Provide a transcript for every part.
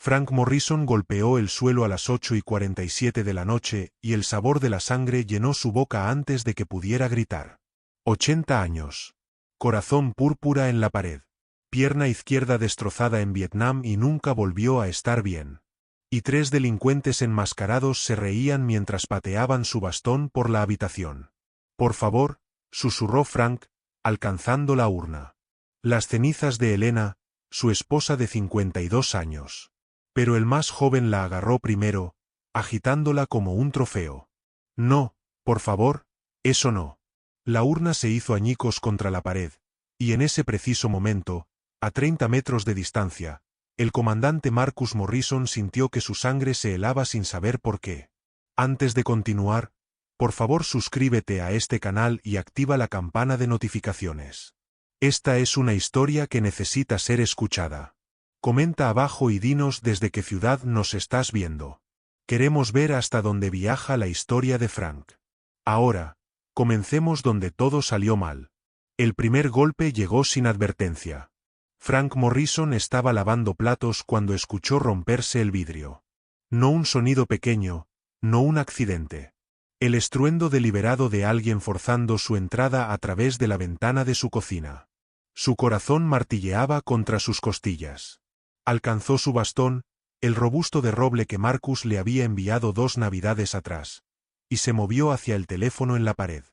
Frank Morrison golpeó el suelo a las 8:47 de la noche y el sabor de la sangre llenó su boca antes de que pudiera gritar. 80 años. Corazón púrpura en la pared. Pierna izquierda destrozada en Vietnam y nunca volvió a estar bien. Y 3 delincuentes enmascarados se reían mientras pateaban su bastón por la habitación. Por favor, susurró Frank, alcanzando la urna. Las cenizas de Elena, su esposa de 52 años. Pero el más joven la agarró primero, agitándola como un trofeo. No, por favor, eso no. La urna se hizo añicos contra la pared, y en ese preciso momento, a 30 metros de distancia, el comandante Marcus Morrison sintió que su sangre se helaba sin saber por qué. Antes de continuar, por favor suscríbete a este canal y activa la campana de notificaciones. Esta es una historia que necesita ser escuchada. Comenta abajo y dinos desde qué ciudad nos estás viendo. Queremos ver hasta dónde viaja la historia de Frank. Ahora, comencemos donde todo salió mal. El primer golpe llegó sin advertencia. Frank Morrison estaba lavando platos cuando escuchó romperse el vidrio. No un sonido pequeño, no un accidente. El estruendo deliberado de alguien forzando su entrada a través de la ventana de su cocina. Su corazón martilleaba contra sus costillas. Alcanzó su bastón, el robusto de roble que Marcus le había enviado 2 navidades atrás, y se movió hacia el teléfono en la pared.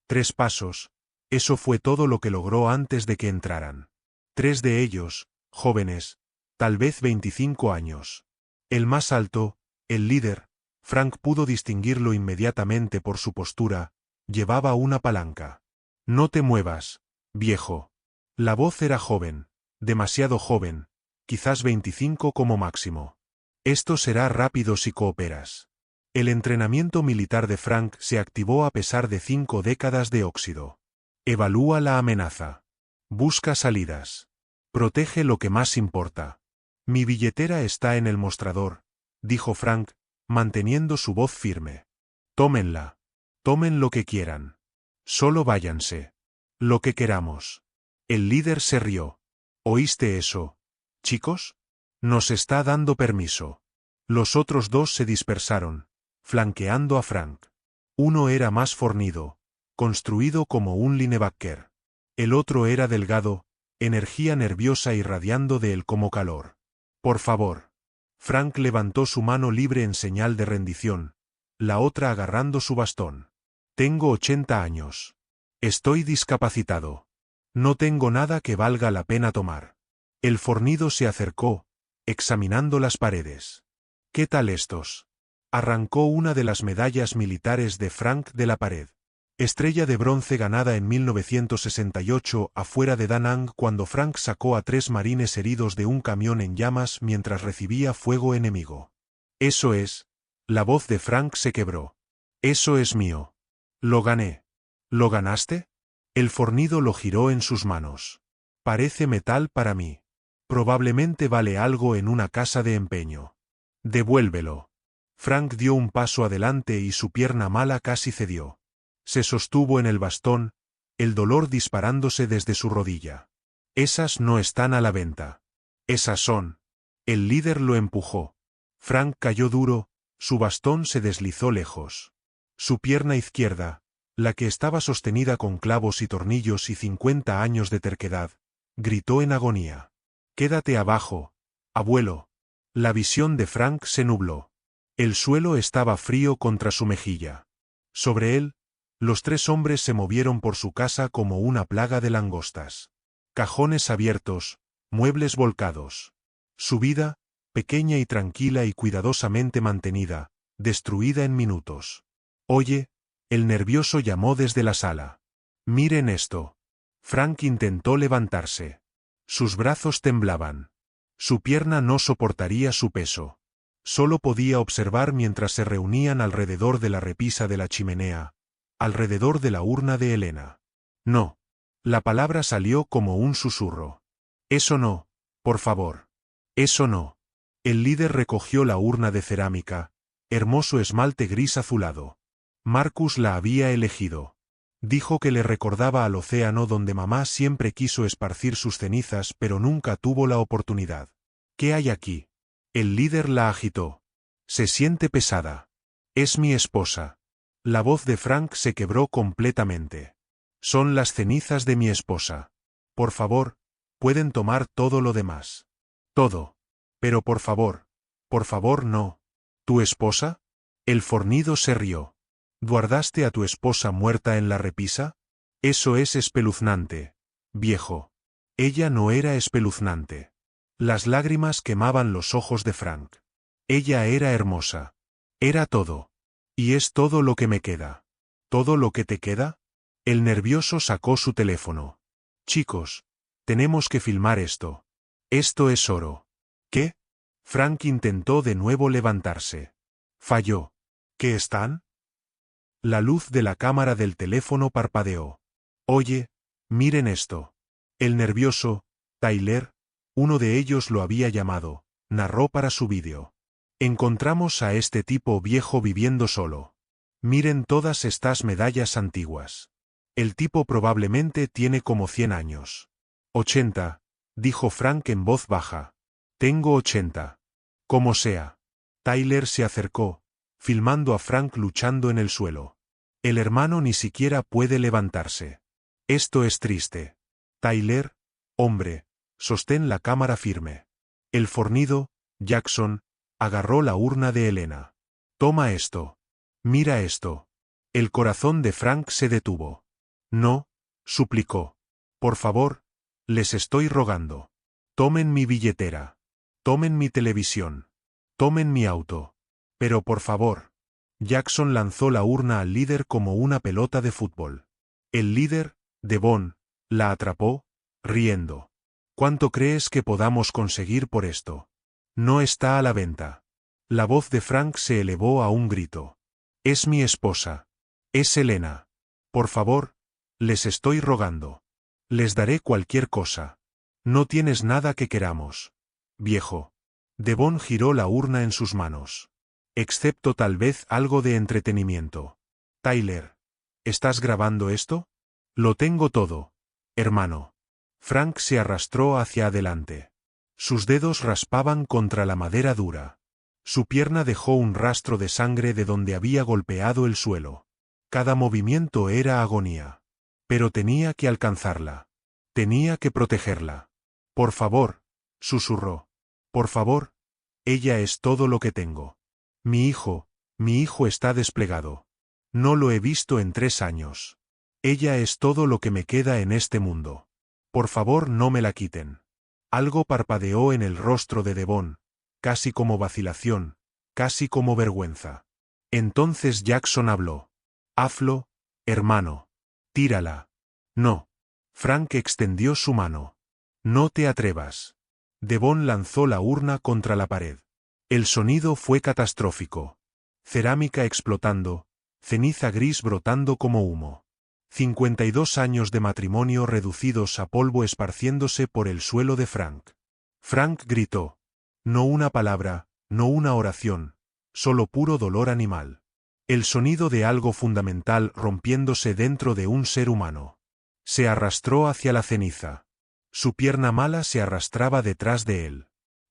3 pasos, eso fue todo lo que logró antes de que entraran. 3 de ellos, jóvenes, tal vez 25 años. El más alto, el líder, Frank pudo distinguirlo inmediatamente por su postura, llevaba una palanca. No te muevas, viejo. La voz era joven, demasiado joven, quizás 25 como máximo. Esto será rápido si cooperas. El entrenamiento militar de Frank se activó a pesar de 5 décadas de óxido. Evalúa la amenaza. Busca salidas. Protege lo que más importa. Mi billetera está en el mostrador, dijo Frank, manteniendo su voz firme. Tómenla. Tomen lo que quieran. Solo váyanse. Lo que queramos. El líder se rió. ¿Oíste eso, chicos? Nos está dando permiso. Los otros 2 se dispersaron, flanqueando a Frank. Uno era más fornido, construido como un linebacker. El otro era delgado, energía nerviosa irradiando de él como calor. Por favor. Frank levantó su mano libre en señal de rendición, la otra agarrando su bastón. Tengo 80 años. Estoy discapacitado. No tengo nada que valga la pena tomar. El fornido se acercó, examinando las paredes. ¿Qué tal estos? Arrancó una de las medallas militares de Frank de la pared. Estrella de bronce ganada en 1968 afuera de Da Nang cuando Frank sacó a 3 marines heridos de un camión en llamas mientras recibía fuego enemigo. Eso es. La voz de Frank se quebró. Eso es mío. Lo gané. ¿Lo ganaste? El fornido lo giró en sus manos. Parece metal para mí. Probablemente vale algo en una casa de empeño. Devuélvelo. Frank dio un paso adelante y su pierna mala casi cedió. Se sostuvo en el bastón, el dolor disparándose desde su rodilla. Esas no están a la venta. Esas son. El líder lo empujó. Frank cayó duro, su bastón se deslizó lejos. Su pierna izquierda, la que estaba sostenida con clavos y tornillos y 50 años de terquedad, gritó en agonía. Quédate abajo, abuelo. La visión de Frank se nubló. El suelo estaba frío contra su mejilla. Sobre él, los 3 hombres se movieron por su casa como una plaga de langostas. Cajones abiertos, muebles volcados. Su vida, pequeña y tranquila y cuidadosamente mantenida, destruida en minutos. Oye, el nervioso llamó desde la sala. Miren esto. Frank intentó levantarse. Sus brazos temblaban. Su pierna no soportaría su peso. Solo podía observar mientras se reunían alrededor de la repisa de la chimenea, alrededor de la urna de Elena. No. La palabra salió como un susurro. Eso no, por favor. Eso no. El líder recogió la urna de cerámica, hermoso esmalte gris azulado. Marcus la había elegido. Dijo que le recordaba al océano donde mamá siempre quiso esparcir sus cenizas pero nunca tuvo la oportunidad. ¿Qué hay aquí? El líder la agitó. Se siente pesada. Es mi esposa. La voz de Frank se quebró completamente. Son las cenizas de mi esposa. Por favor, pueden tomar todo lo demás. Todo. Pero por favor no. ¿Tu esposa? El fornido se rió. ¿Guardaste a tu esposa muerta en la repisa? Eso es espeluznante, viejo. Ella no era espeluznante. Las lágrimas quemaban los ojos de Frank. Ella era hermosa. Era todo. Y es todo lo que me queda. ¿Todo lo que te queda? El nervioso sacó su teléfono. Chicos, tenemos que filmar esto. Esto es oro. ¿Qué? Frank intentó de nuevo levantarse. Falló. ¿Qué están? La luz de la cámara del teléfono parpadeó. Oye, miren esto. El nervioso, Tyler, uno de ellos lo había llamado, narró para su vídeo. Encontramos a este tipo viejo viviendo solo. Miren todas estas medallas antiguas. El tipo probablemente tiene como 100 años. 80, dijo Frank en voz baja. Tengo 80. Como sea. Tyler se acercó, filmando a Frank luchando en el suelo. El hermano ni siquiera puede levantarse. Esto es triste. Tyler, hombre, sostén la cámara firme. El fornido, Jackson, agarró la urna de Elena. Toma esto. Mira esto. El corazón de Frank se detuvo. No, suplicó. Por favor, les estoy rogando. Tomen mi billetera. Tomen mi televisión. Tomen mi auto. Pero por favor. Jackson lanzó la urna al líder como una pelota de fútbol. El líder, Devon, la atrapó, riendo. ¿Cuánto crees que podamos conseguir por esto? No está a la venta. La voz de Frank se elevó a un grito. Es mi esposa. Es Elena. Por favor, les estoy rogando. Les daré cualquier cosa. No tienes nada que queramos. Viejo. Devon giró la urna en sus manos. Excepto tal vez algo de entretenimiento. Tyler. ¿Estás grabando esto? Lo tengo todo, hermano. Frank se arrastró hacia adelante. Sus dedos raspaban contra la madera dura. Su pierna dejó un rastro de sangre de donde había golpeado el suelo. Cada movimiento era agonía. Pero tenía que alcanzarla. Tenía que protegerla. Por favor, susurró. Por favor, ella es todo lo que tengo. Mi hijo está desplegado. No lo he visto en 3 años. Ella es todo lo que me queda en este mundo. Por favor, no me la quiten. Algo parpadeó en el rostro de Devon, casi como vacilación, casi como vergüenza. Entonces Jackson habló. Hazlo, hermano. Tírala. No. Frank extendió su mano. No te atrevas. Devon lanzó la urna contra la pared. El sonido fue catastrófico. Cerámica explotando, ceniza gris brotando como humo. 52 años de matrimonio reducidos a polvo esparciéndose por el suelo de Frank. Frank gritó. No una palabra, no una oración, solo puro dolor animal. El sonido de algo fundamental rompiéndose dentro de un ser humano. Se arrastró hacia la ceniza. Su pierna mala se arrastraba detrás de él.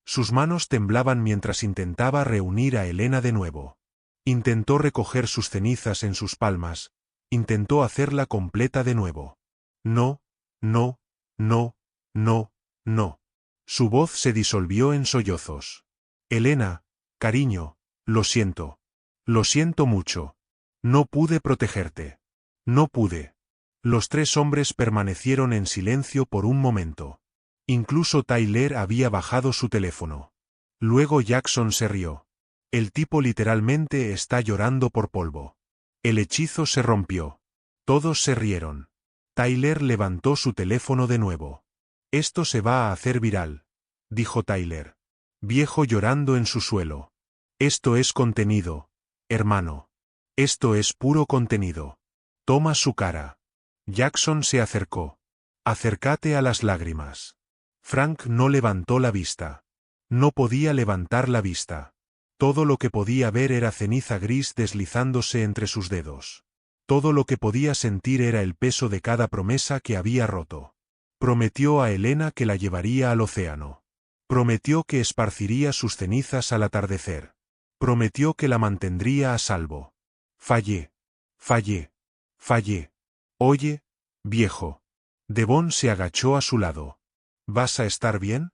Sus manos temblaban mientras intentaba reunir a Elena de nuevo. Intentó recoger sus cenizas en sus palmas, intentó hacerla completa de nuevo. No, no, no, no, no. Su voz se disolvió en sollozos. Elena, cariño, lo siento. Lo siento mucho. No pude protegerte. No pude. Los 3 hombres permanecieron en silencio por un momento. Incluso Tyler había bajado su teléfono. Luego Jackson se rió. El tipo literalmente está llorando por polvo. El hechizo se rompió. Todos se rieron. Tyler levantó su teléfono de nuevo. Esto se va a hacer viral, dijo Tyler. Viejo llorando en su suelo. Esto es contenido, hermano. Esto es puro contenido. Toma su cara. Jackson se acercó. Acércate a las lágrimas. Frank no levantó la vista. No podía levantar la vista. Todo lo que podía ver era ceniza gris deslizándose entre sus dedos. Todo lo que podía sentir era el peso de cada promesa que había roto. Prometió a Elena que la llevaría al océano. Prometió que esparciría sus cenizas al atardecer. Prometió que la mantendría a salvo. Fallé. Fallé. Fallé. Oye, viejo. Devon se agachó a su lado. ¿Vas a estar bien?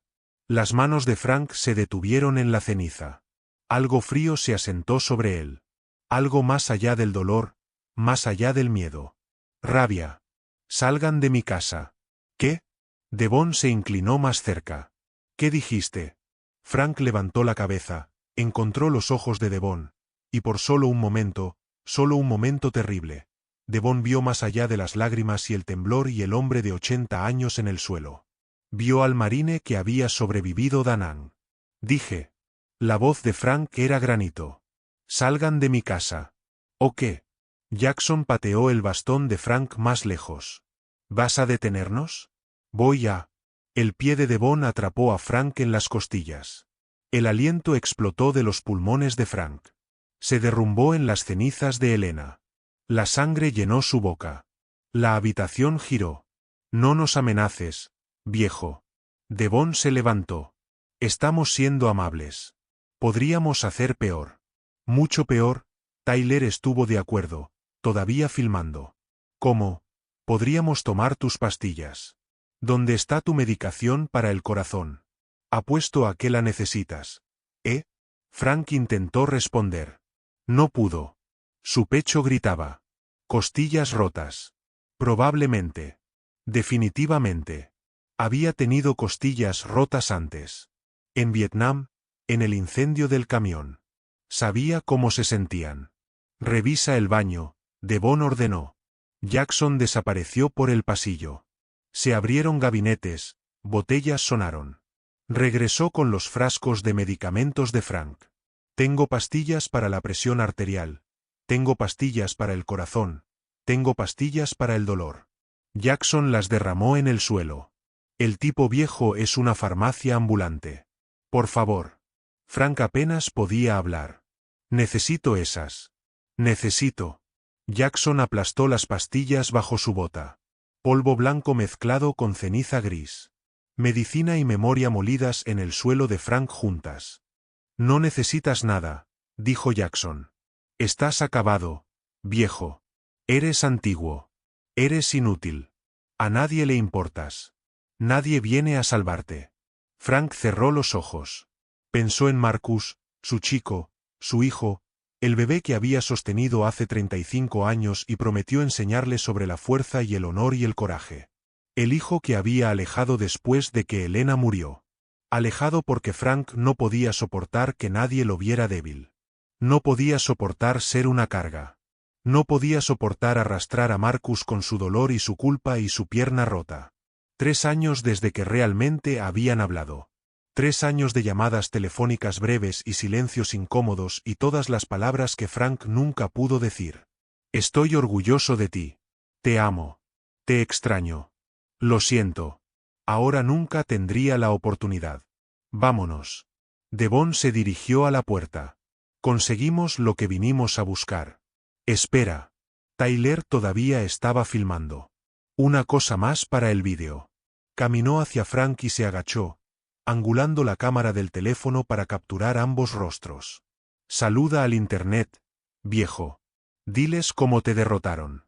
Las manos de Frank se detuvieron en la ceniza. Algo frío se asentó sobre él. Algo más allá del dolor, más allá del miedo. Rabia. Salgan de mi casa. ¿Qué? Devon se inclinó más cerca. ¿Qué dijiste? Frank levantó la cabeza, encontró los ojos de Devon, y por solo un momento terrible, Devon vio más allá de las lágrimas y el temblor y el hombre de 80 años en el suelo. Vio al marine que había sobrevivido Da Nang. Dije. La voz de Frank era granito. Salgan de mi casa. ¿O qué? Jackson pateó el bastón de Frank más lejos. ¿Vas a detenernos? Voy a... El pie de Devon atrapó a Frank en las costillas. El aliento explotó de los pulmones de Frank. Se derrumbó en las cenizas de Elena. La sangre llenó su boca. La habitación giró. No nos amenaces, viejo. Devon se levantó. Estamos siendo amables. Podríamos hacer peor. Mucho peor. Tyler estuvo de acuerdo, todavía filmando. ¿Cómo? Podríamos tomar tus pastillas. ¿Dónde está tu medicación para el corazón? Apuesto a que la necesitas. ¿Eh? Frank intentó responder. No pudo. Su pecho gritaba. Costillas rotas. Probablemente. Definitivamente. Había tenido costillas rotas antes. En Vietnam, en el incendio del camión. Sabía cómo se sentían. Revisa el baño, Devon ordenó. Jackson desapareció por el pasillo. Se abrieron gabinetes, botellas sonaron. Regresó con los frascos de medicamentos de Frank. Tengo pastillas para la presión arterial. Tengo pastillas para el corazón. Tengo pastillas para el dolor. Jackson las derramó en el suelo. El tipo viejo es una farmacia ambulante. Por favor. Frank apenas podía hablar. Necesito esas. Necesito. Jackson aplastó las pastillas bajo su bota. Polvo blanco mezclado con ceniza gris. Medicina y memoria molidas en el suelo de Frank juntas. No necesitas nada, dijo Jackson. Estás acabado, viejo. Eres antiguo. Eres inútil. A nadie le importas. Nadie viene a salvarte. Frank cerró los ojos. Pensó en Marcus, su chico, su hijo, el bebé que había sostenido hace 35 años y prometió enseñarle sobre la fuerza y el honor y el coraje. El hijo que había alejado después de que Elena murió. Alejado porque Frank no podía soportar que nadie lo viera débil. No podía soportar ser una carga. No podía soportar arrastrar a Marcus con su dolor y su culpa y su pierna rota. 3 años desde que realmente habían hablado. 3 años de llamadas telefónicas breves y silencios incómodos y todas las palabras que Frank nunca pudo decir. Estoy orgulloso de ti. Te amo. Te extraño. Lo siento. Ahora nunca tendría la oportunidad. Vámonos. Devon se dirigió a la puerta. Conseguimos lo que vinimos a buscar. Espera. Tyler todavía estaba filmando. Una cosa más para el vídeo. Caminó hacia Frank y se agachó, angulando la cámara del teléfono para capturar ambos rostros. Saluda al internet, viejo. Diles cómo te derrotaron.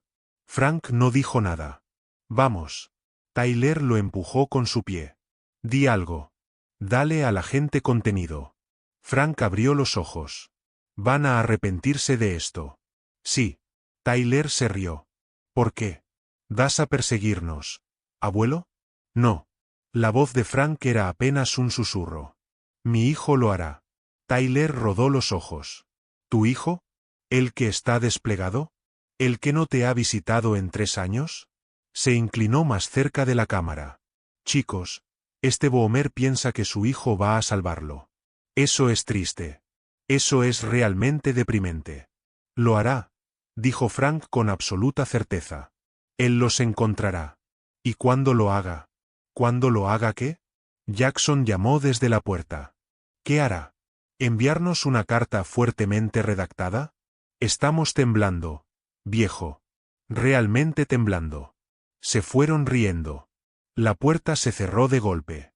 Frank no dijo nada. Vamos. Tyler lo empujó con su pie. Di algo. Dale a la gente contenido. Frank abrió los ojos. Van a arrepentirse de esto. Sí. Tyler se rió. ¿Por qué? ¿Vas a perseguirnos, abuelo? No. La voz de Frank era apenas un susurro. Mi hijo lo hará. Tyler rodó los ojos. ¿Tu hijo? ¿El que está desplegado? ¿El que no te ha visitado en 3 años? Se inclinó más cerca de la cámara. Chicos, este Boomer piensa que su hijo va a salvarlo. Eso es triste. Eso es realmente deprimente. Lo hará, dijo Frank con absoluta certeza. Él los encontrará. ¿Y cuándo lo haga? ¿Cuándo lo haga qué? Jackson llamó desde la puerta. ¿Qué hará? ¿Enviarnos una carta fuertemente redactada? Estamos temblando, viejo. Realmente temblando. Se fueron riendo. La puerta se cerró de golpe.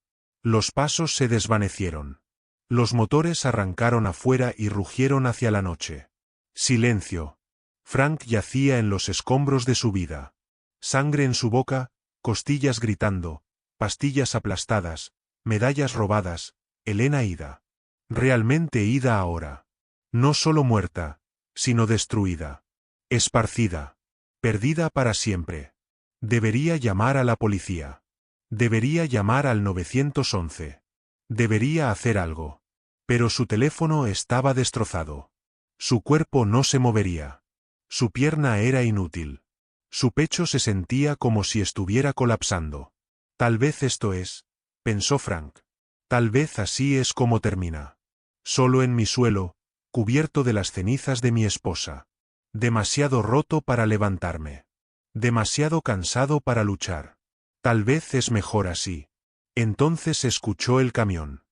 Los pasos se desvanecieron. Los motores arrancaron afuera y rugieron hacia la noche. Silencio. Frank yacía en los escombros de su vida. Sangre en su boca, costillas gritando, pastillas aplastadas, medallas robadas, Elena ida. Realmente ida ahora. No solo muerta, sino destruida. Esparcida. Perdida para siempre. Debería llamar a la policía. Debería llamar al 911. Debería hacer algo. Pero su teléfono estaba destrozado. Su cuerpo no se movería. Su pierna era inútil. Su pecho se sentía como si estuviera colapsando. Tal vez esto es, pensó Frank. Tal vez así es como termina. Solo en mi suelo, cubierto de las cenizas de mi esposa. Demasiado roto para levantarme. Demasiado cansado para luchar. Tal vez es mejor así. Entonces escuchó el camión.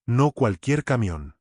No cualquier camión.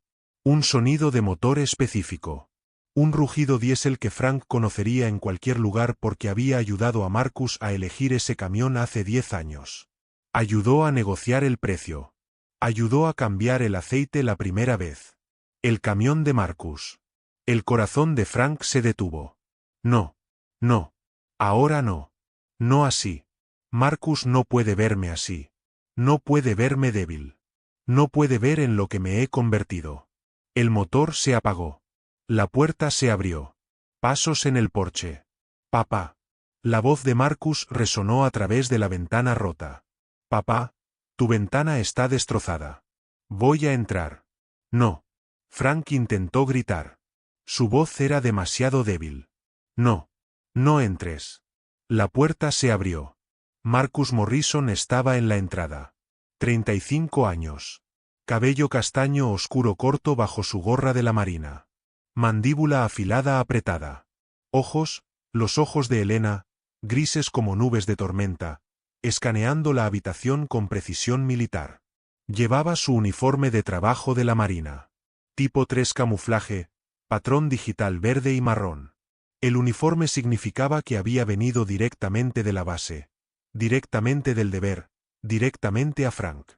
Un sonido de motor específico. Un rugido diésel que Frank conocería en cualquier lugar porque había ayudado a Marcus a elegir ese camión hace 10 años. Ayudó a negociar el precio. Ayudó a cambiar el aceite la primera vez. El camión de Marcus. El corazón de Frank se detuvo. No. No. Ahora no. No así. Marcus no puede verme así. No puede verme débil. No puede ver en lo que me he convertido. El motor se apagó. La puerta se abrió. Pasos en el porche. Papá. La voz de Marcus resonó a través de la ventana rota. Papá, tu ventana está destrozada. Voy a entrar. No. Frank intentó gritar. Su voz era demasiado débil. No. No entres. La puerta se abrió. Marcus Morrison estaba en la entrada. 35 años. Cabello castaño oscuro corto bajo su gorra de la marina. Mandíbula afilada apretada. Ojos, los ojos de Elena, grises como nubes de tormenta, escaneando la habitación con precisión militar. Llevaba su uniforme de trabajo de la marina. Tipo 3 camuflaje, patrón digital verde y marrón. El uniforme significaba que había venido directamente de la base. Directamente del deber, directamente a Frank.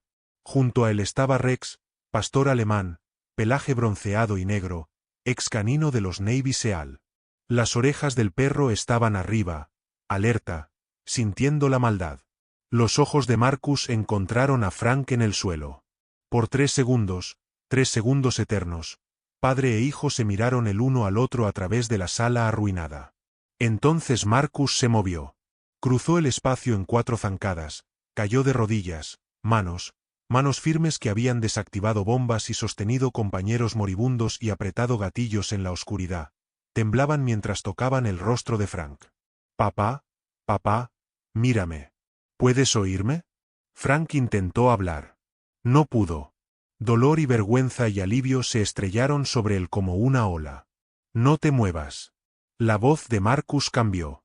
Junto a él estaba Rex, pastor alemán, pelaje bronceado y negro, ex canino de los Navy SEAL. Las orejas del perro estaban arriba, alerta, sintiendo la maldad. Los ojos de Marcus encontraron a Frank en el suelo. Por 3 segundos eternos, padre e hijo se miraron el uno al otro a través de la sala arruinada. Entonces Marcus se movió. Cruzó el espacio en 4 zancadas, cayó de rodillas, manos firmes que habían desactivado bombas y sostenido compañeros moribundos y apretado gatillos en la oscuridad. Temblaban mientras tocaban el rostro de Frank. Papá, papá, mírame. ¿Puedes oírme? Frank intentó hablar. No pudo. Dolor y vergüenza y alivio se estrellaron sobre él como una ola. No te muevas. La voz de Marcus cambió.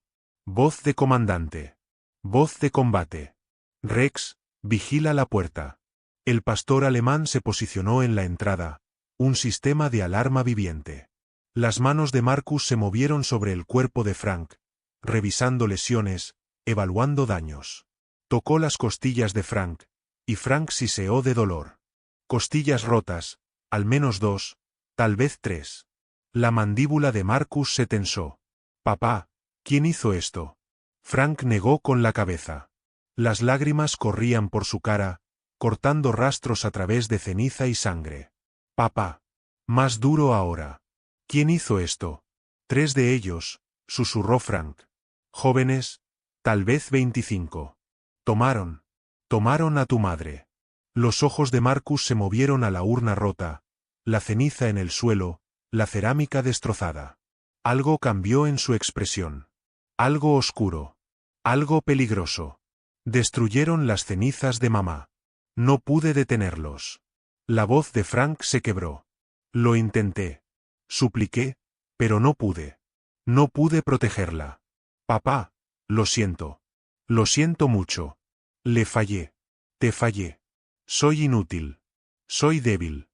Voz de comandante. Voz de combate. Rex, vigila la puerta. El pastor alemán se posicionó en la entrada, un sistema de alarma viviente. Las manos de Marcus se movieron sobre el cuerpo de Frank, revisando lesiones, evaluando daños. Tocó las costillas de Frank, y Frank siseó de dolor. Costillas rotas, al menos 2, tal vez 3. La mandíbula de Marcus se tensó. Papá, ¿quién hizo esto? Frank negó con la cabeza. Las lágrimas corrían por su cara, cortando rastros a través de ceniza y sangre. Papá. Más duro ahora. ¿Quién hizo esto? 3 de ellos, susurró Frank. Jóvenes, tal vez 25. Tomaron a tu madre. Los ojos de Marcus se movieron a la urna rota, la ceniza en el suelo, la cerámica destrozada. Algo cambió en su expresión. Algo oscuro. Algo peligroso. Destruyeron las cenizas de mamá. No pude detenerlos. La voz de Frank se quebró. Lo intenté. Supliqué, pero no pude. No pude protegerla. Papá, lo siento. Lo siento mucho. Le fallé. Te fallé. Soy inútil. Soy débil.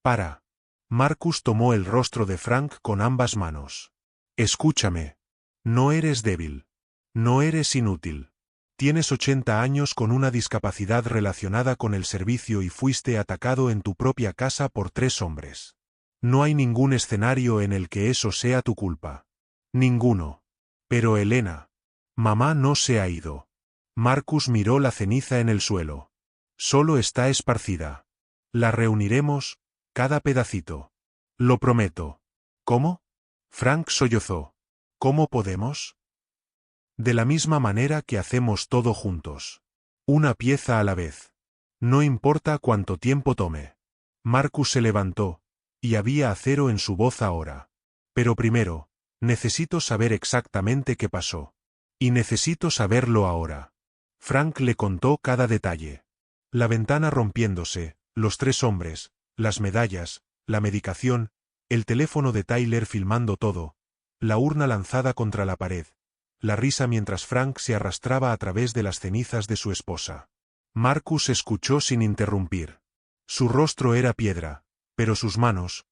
Para. Marcus tomó el rostro de Frank con ambas manos. Escúchame. No eres débil. No eres inútil. Tienes 80 años con una discapacidad relacionada con el servicio y fuiste atacado en tu propia casa por 3 hombres. No hay ningún escenario en el que eso sea tu culpa. Ninguno. Pero Elena. Mamá no se ha ido. Marcus miró la ceniza en el suelo. Solo está esparcida. La reuniremos, cada pedacito. Lo prometo. ¿Cómo? Frank sollozó. ¿Cómo podemos? De la misma manera que hacemos todo juntos. Una pieza a la vez. No importa cuánto tiempo tome. Marcus se levantó, y había acero en su voz ahora. Pero primero, necesito saber exactamente qué pasó. Y necesito saberlo ahora. Frank le contó cada detalle. La ventana rompiéndose, los 3 hombres, las medallas, la medicación, el teléfono de Tyler filmando todo, la urna lanzada contra la pared, la risa mientras Frank se arrastraba a través de las cenizas de su esposa. Marcus escuchó sin interrumpir. Su rostro era piedra, pero sus manos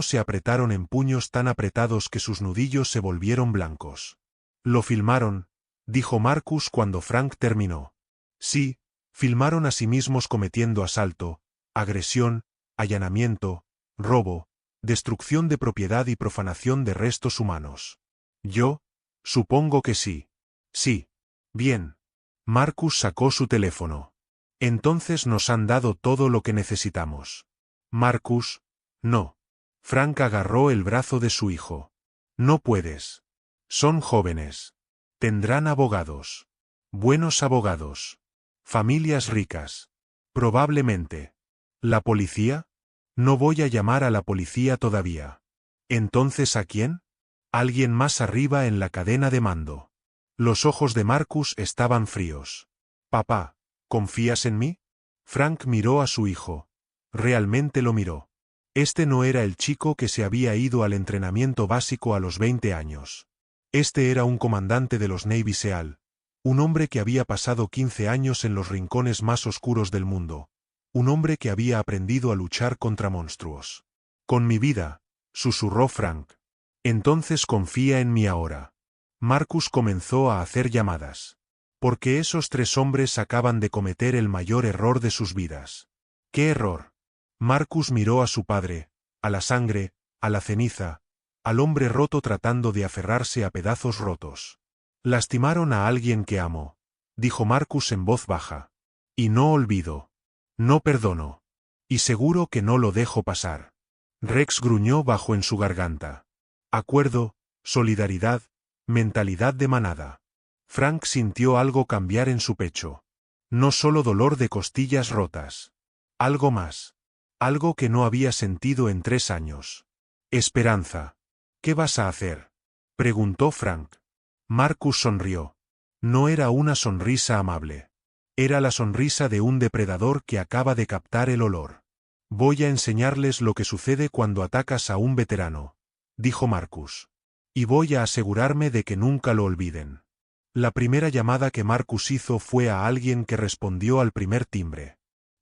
se apretaron en puños tan apretados que sus nudillos se volvieron blancos. «¿Lo filmaron?», dijo Marcus cuando Frank terminó. «Sí, filmaron a sí mismos cometiendo asalto, agresión, allanamiento, robo, destrucción de propiedad y profanación de restos humanos». «Yo, supongo que sí». «Sí. Bien». Marcus sacó su teléfono. «Entonces nos han dado todo lo que necesitamos». «Marcus, no». Frank agarró el brazo de su hijo. «No puedes. Son jóvenes. Tendrán abogados. Buenos abogados. Familias ricas. Probablemente. ¿La policía? No voy a llamar a la policía todavía». «¿Entonces a quién?» «Alguien más arriba en la cadena de mando». Los ojos de Marcus estaban fríos. «Papá, ¿confías en mí?» Frank miró a su hijo. Realmente lo miró. Este no era el chico que se había ido al entrenamiento básico a los 20 años. Este era un comandante de los Navy SEAL, un hombre que había pasado 15 años en los rincones más oscuros del mundo, un hombre que había aprendido a luchar contra monstruos. «Con mi vida», susurró Frank. «Entonces confía en mí ahora». Marcus comenzó a hacer llamadas. Porque esos 3 hombres acaban de cometer el mayor error de sus vidas. ¿Qué error? Marcus miró a su padre, a la sangre, a la ceniza, al hombre roto tratando de aferrarse a pedazos rotos. «Lastimaron a alguien que amo», dijo Marcus en voz baja. «Y no olvido. No perdono. Y seguro que no lo dejo pasar». Rex gruñó bajo en su garganta. «Acuerdo, solidaridad, mentalidad de manada». Frank sintió algo cambiar en su pecho. No solo dolor de costillas rotas. Algo más. Algo que no había sentido en 3 años. «Esperanza. ¿Qué vas a hacer?», preguntó Frank. Marcus sonrió. No era una sonrisa amable. Era la sonrisa de un depredador que acaba de captar el olor. «Voy a enseñarles lo que sucede cuando atacas a un veterano», dijo Marcus. «Y voy a asegurarme de que nunca lo olviden». La primera llamada que Marcus hizo fue a alguien que respondió al primer timbre.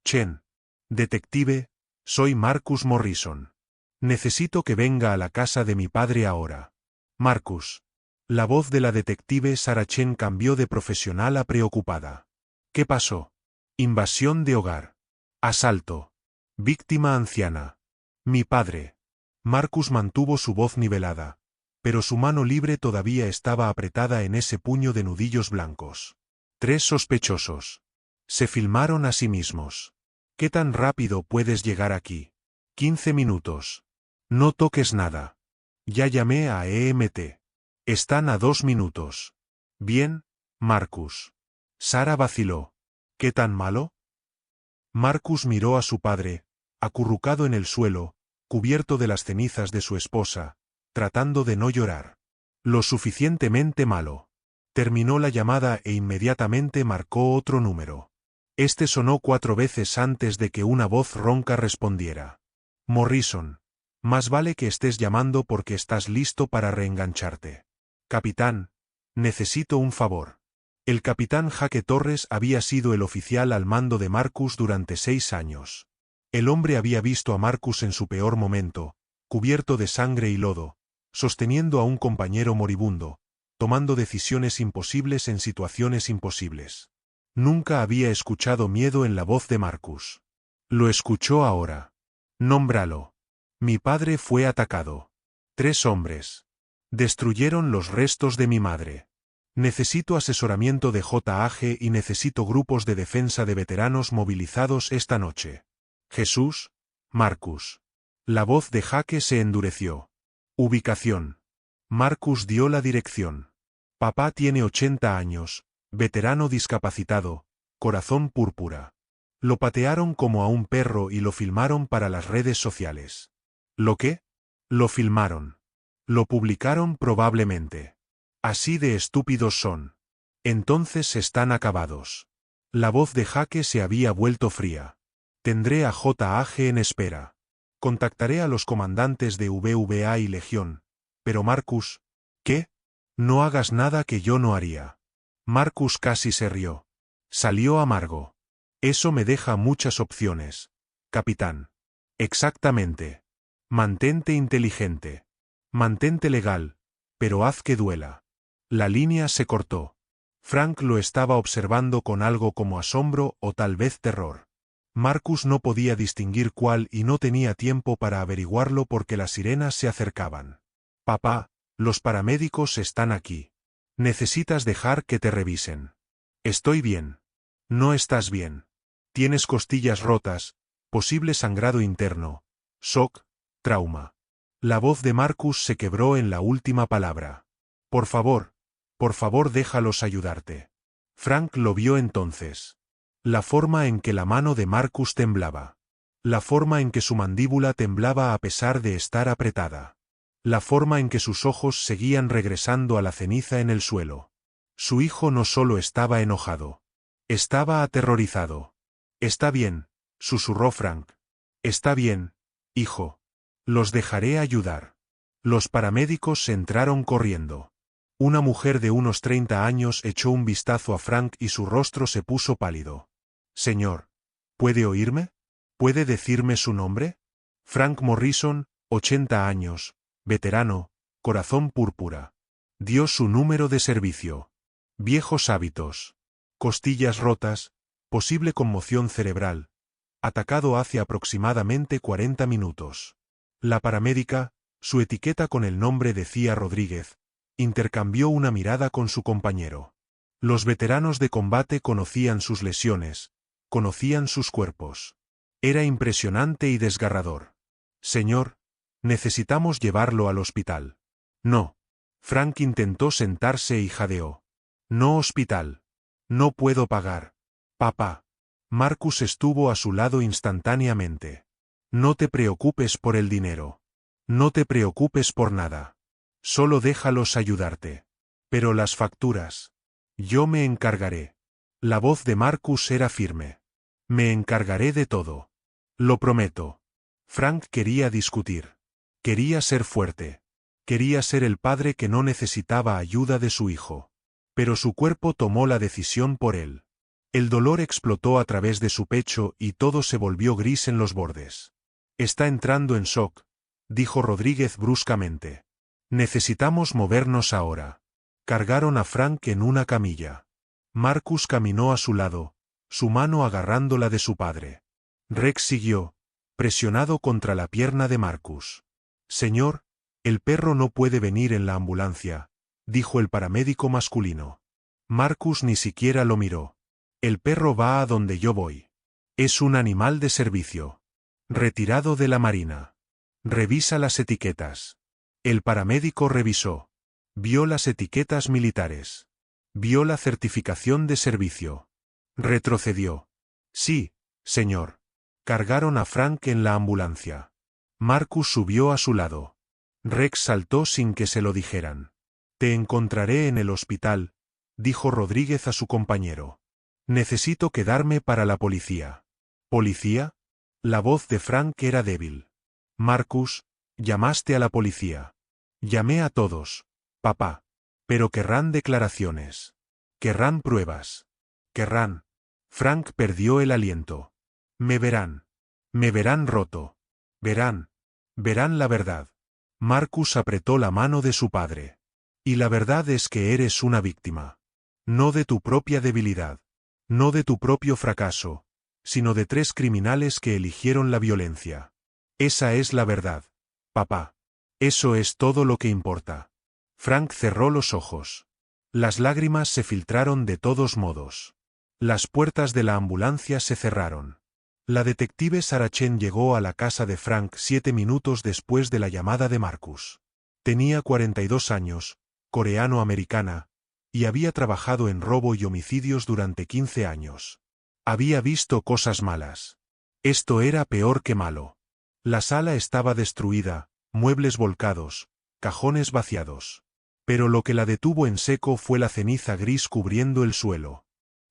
«Chen. Detective, soy Marcus Morrison. Necesito que venga a la casa de mi padre ahora». «Marcus». La voz de la detective Sarah Chen cambió de profesional a preocupada. «¿Qué pasó?» «Invasión de hogar. Asalto. Víctima anciana. Mi padre». Marcus mantuvo su voz nivelada, pero su mano libre todavía estaba apretada en ese puño de nudillos blancos. «3 sospechosos. Se filmaron a sí mismos. ¿Qué tan rápido puedes llegar aquí?» «15 minutos. No toques nada. Ya llamé a EMT. Están a 2 minutos». «Bien, Marcus». Sarah vaciló. «¿Qué tan malo?». Marcus miró a su padre, acurrucado en el suelo, cubierto de las cenizas de su esposa, tratando de no llorar. «Lo suficientemente malo». Terminó la llamada e inmediatamente marcó otro número. Este sonó 4 veces antes de que una voz ronca respondiera. «Morrison. Más vale que estés llamando porque estás listo para reengancharte». «Capitán, necesito un favor». El capitán Jaque Torres había sido el oficial al mando de Marcus durante 6 años. El hombre había visto a Marcus en su peor momento, cubierto de sangre y lodo, sosteniendo a un compañero moribundo, tomando decisiones imposibles en situaciones imposibles. Nunca había escuchado miedo en la voz de Marcus. Lo escuchó ahora. Nómbralo. Mi padre fue atacado. 3 hombres. Destruyeron los restos de mi madre. Necesito asesoramiento de JAG y necesito grupos de defensa de veteranos movilizados esta noche. Jesús, Marcus. La voz de Jaque se endureció. Ubicación. Marcus dio la dirección. Papá tiene 80 años, veterano discapacitado, corazón púrpura. Lo patearon como a un perro y lo filmaron para las redes sociales. ¿Lo qué? Lo filmaron. Lo publicaron probablemente. Así de estúpidos son. Entonces están acabados. La voz de Jaque se había vuelto fría. Tendré a JAG en espera. Contactaré a los comandantes de VVA y Legión. Pero Marcus, ¿qué? No hagas nada que yo no haría. Marcus casi se rió. Salió amargo. Eso me deja muchas opciones, capitán. Exactamente. Mantente inteligente. Mantente legal, pero haz que duela. La línea se cortó. Frank lo estaba observando con algo como asombro o tal vez terror. Marcus no podía distinguir cuál y no tenía tiempo para averiguarlo porque las sirenas se acercaban. Papá, los paramédicos están aquí. Necesitas dejar que te revisen. Estoy bien. No estás bien. Tienes costillas rotas, posible sangrado interno, shock, trauma. La voz de Marcus se quebró en la última palabra. Por favor déjalos ayudarte. Frank lo vio entonces. La forma en que la mano de Marcus temblaba. La forma en que su mandíbula temblaba a pesar de estar apretada. La forma en que sus ojos seguían regresando a la ceniza en el suelo. Su hijo no solo estaba enojado. Estaba aterrorizado. Está bien, susurró Frank. Está bien, hijo. Los dejaré ayudar. Los paramédicos entraron corriendo. Una mujer de unos 30 años echó un vistazo a Frank y su rostro se puso pálido. Señor, ¿puede oírme? ¿Puede decirme su nombre? Frank Morrison, 80 años, veterano, corazón púrpura. Dio su número de servicio. Viejos hábitos. Costillas rotas, posible conmoción cerebral. Atacado hace aproximadamente 40 minutos. La paramédica, su etiqueta con el nombre decía Rodríguez, intercambió una mirada con su compañero. Los veteranos de combate conocían sus lesiones, conocían sus cuerpos. Era impresionante y desgarrador. Señor, necesitamos llevarlo al hospital. No. Frank intentó sentarse y jadeó. No hospital. No puedo pagar. Papá. Marcus estuvo a su lado instantáneamente. No te preocupes por el dinero. No te preocupes por nada. Solo déjalos ayudarte. Pero las facturas. Yo me encargaré. La voz de Marcus era firme. Me encargaré de todo. Lo prometo. Frank quería discutir. Quería ser fuerte. Quería ser el padre que no necesitaba ayuda de su hijo. Pero su cuerpo tomó la decisión por él. El dolor explotó a través de su pecho y todo se volvió gris en los bordes. Está entrando en shock, dijo Rodríguez bruscamente. Necesitamos movernos ahora. Cargaron a Frank en una camilla. Marcus caminó a su lado, su mano agarrando la de su padre. Rex siguió, presionado contra la pierna de Marcus. Señor, el perro no puede venir en la ambulancia, dijo el paramédico masculino. Marcus ni siquiera lo miró. El perro va a donde yo voy. Es un animal de servicio. Retirado de la marina. Revisa las etiquetas. El paramédico revisó. Vio las etiquetas militares. Vio la certificación de servicio. Retrocedió. Sí, señor. Cargaron a Frank en la ambulancia. Marcus subió a su lado. Rex saltó sin que se lo dijeran. Te encontraré en el hospital, dijo Rodríguez a su compañero. Necesito quedarme para la policía. ¿Policía? La voz de Frank era débil. Marcus, llamaste a la policía. Llamé a todos, papá. Pero querrán declaraciones. Querrán pruebas. Querrán. Frank perdió el aliento. Me verán. Me verán roto. Verán. Verán la verdad. Marcus apretó la mano de su padre. Y la verdad es que eres una víctima. No de tu propia debilidad. No de tu propio fracaso, sino de 3 criminales que eligieron la violencia. Esa es la verdad, papá. Eso es todo lo que importa. Frank cerró los ojos. Las lágrimas se filtraron de todos modos. Las puertas de la ambulancia se cerraron. La detective Sarah Chen llegó a la casa de Frank 7 minutos después de la llamada de Marcus. Tenía 42 años, coreano-americana, y había trabajado en robo y homicidios durante 15 años. Había visto cosas malas. Esto era peor que malo. La sala estaba destruida, muebles volcados, cajones vaciados. Pero lo que la detuvo en seco fue la ceniza gris cubriendo el suelo.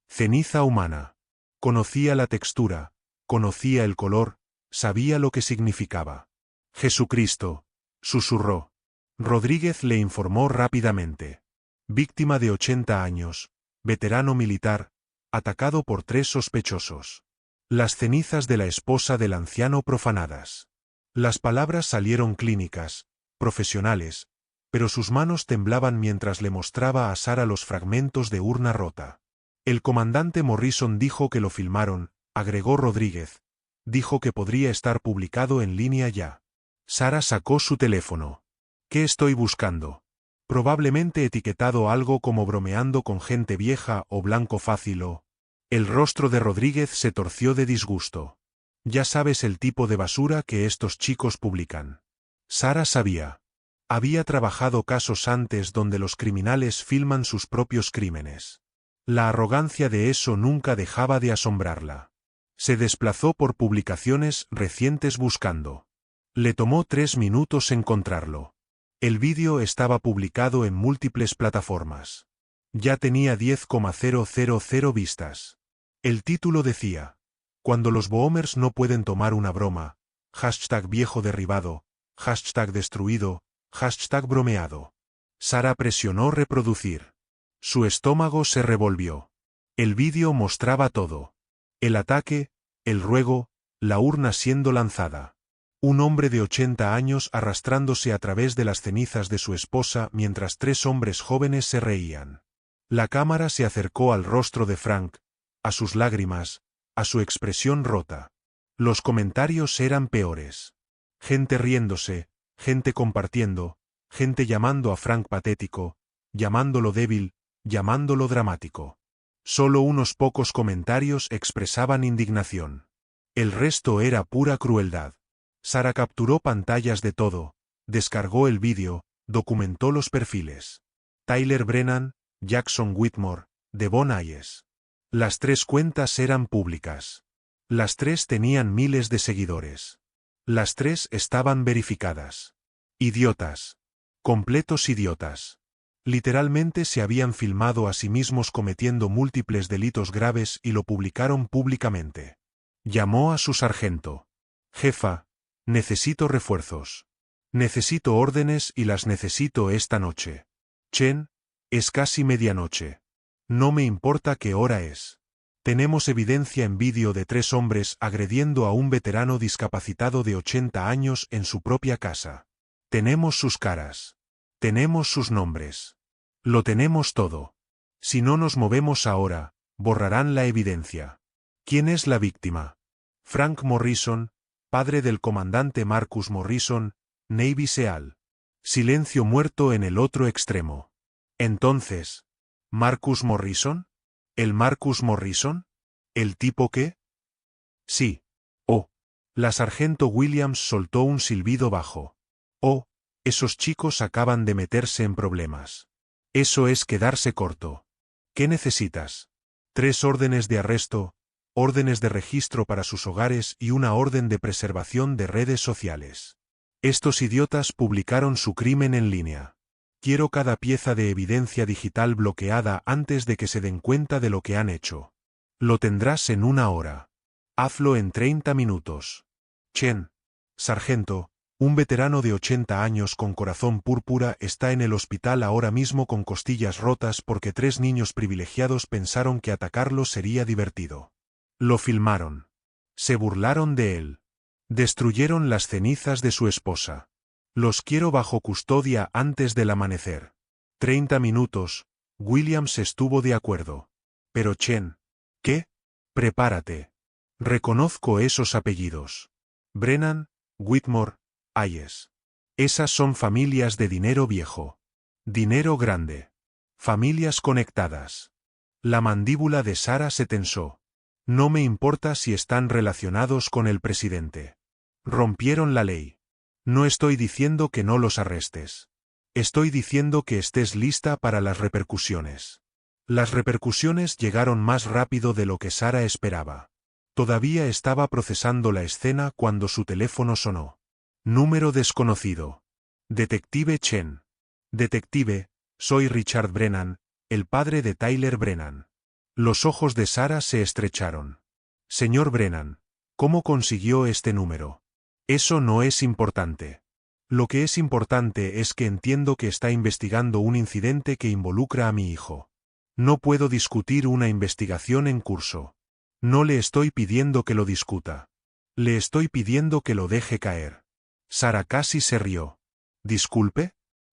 Ceniza humana. Conocía la textura, conocía el color, sabía lo que significaba. Jesucristo, susurró. Rodríguez le informó rápidamente. Víctima de 80 años, veterano militar, atacado por 3 sospechosos. Las cenizas de la esposa del anciano profanadas. Las palabras salieron clínicas, profesionales, pero sus manos temblaban mientras le mostraba a Sarah los fragmentos de urna rota. El comandante Morrison dijo que lo filmaron, agregó Rodríguez. Dijo que podría estar publicado en línea ya. Sarah sacó su teléfono. ¿Qué estoy buscando? Probablemente etiquetado algo como bromeando con gente vieja o blanco fácil o... El rostro de Rodríguez se torció de disgusto. Ya sabes el tipo de basura que estos chicos publican. Sarah sabía. Había trabajado casos antes donde los criminales filman sus propios crímenes. La arrogancia de eso nunca dejaba de asombrarla. Se desplazó por publicaciones recientes buscando. Le tomó 3 minutos encontrarlo. El vídeo estaba publicado en múltiples plataformas. Ya tenía 10,000 vistas. El título decía: Cuando los boomers no pueden tomar una broma, #viejo derribado, #destruido, #bromeado. Sarah presionó reproducir. Su estómago se revolvió. El vídeo mostraba todo. El ataque, el ruego, la urna siendo lanzada. Un hombre de 80 años arrastrándose a través de las cenizas de su esposa mientras 3 hombres jóvenes se reían. La cámara se acercó al rostro de Frank, a sus lágrimas, a su expresión rota. Los comentarios eran peores. Gente riéndose, gente compartiendo, gente llamando a Frank patético, llamándolo débil, llamándolo dramático. Solo unos pocos comentarios expresaban indignación. El resto era pura crueldad. Sarah capturó pantallas de todo, descargó el vídeo, documentó los perfiles. Tyler Brennan, Jackson Whitmore, Devon Hayes. Las 3 cuentas eran públicas. Las 3 tenían miles de seguidores. Las 3 estaban verificadas. Idiotas. Completos idiotas. Literalmente se habían filmado a sí mismos cometiendo múltiples delitos graves y lo publicaron públicamente. Llamó a su sargento. Jefa, necesito refuerzos. Necesito órdenes y las necesito esta noche. Chen, es casi medianoche. No me importa qué hora es. Tenemos evidencia en vídeo de 3 hombres agrediendo a un veterano discapacitado de 80 años en su propia casa. Tenemos sus caras. Tenemos sus nombres. Lo tenemos todo. Si no nos movemos ahora, borrarán la evidencia. ¿Quién es la víctima? Frank Morrison, padre del comandante Marcus Morrison, Navy SEAL. Silencio muerto en el otro extremo. Entonces, ¿Marcus Morrison? ¿El Marcus Morrison? ¿El tipo qué? Sí. Oh. La sargento Williams soltó un silbido bajo. Oh, esos chicos acaban de meterse en problemas. Eso es quedarse corto. ¿Qué necesitas? 3 órdenes de arresto, órdenes de registro para sus hogares y una orden de preservación de redes sociales. Estos idiotas publicaron su crimen en línea. Quiero cada pieza de evidencia digital bloqueada antes de que se den cuenta de lo que han hecho. Lo tendrás en 1 hora. Hazlo en 30 minutos. Chen. Sargento, un veterano de 80 años con corazón púrpura está en el hospital ahora mismo con costillas rotas porque 3 niños privilegiados pensaron que atacarlo sería divertido. Lo filmaron. Se burlaron de él. Destruyeron las cenizas de su esposa. Los quiero bajo custodia antes del amanecer. 30 minutos, Williams estuvo de acuerdo. Pero Chen. ¿Qué? Prepárate. Reconozco esos apellidos. Brennan, Whitmore, Hayes. Esas son familias de dinero viejo. Dinero grande. Familias conectadas. La mandíbula de Sara se tensó. No me importa si están relacionados con el presidente. Rompieron la ley. No estoy diciendo que no los arrestes. Estoy diciendo que estés lista para las repercusiones. Las repercusiones llegaron más rápido de lo que Sara esperaba. Todavía estaba procesando la escena cuando su teléfono sonó. Número desconocido. Detective Chen. Detective, soy Richard Brennan, el padre de Tyler Brennan. Los ojos de Sara se estrecharon. Señor Brennan, ¿cómo consiguió este número? Eso no es importante. Lo que es importante es que entiendo que está investigando un incidente que involucra a mi hijo. No puedo discutir una investigación en curso. No le estoy pidiendo que lo discuta. Le estoy pidiendo que lo deje caer. Sara casi se rió. ¿Disculpe?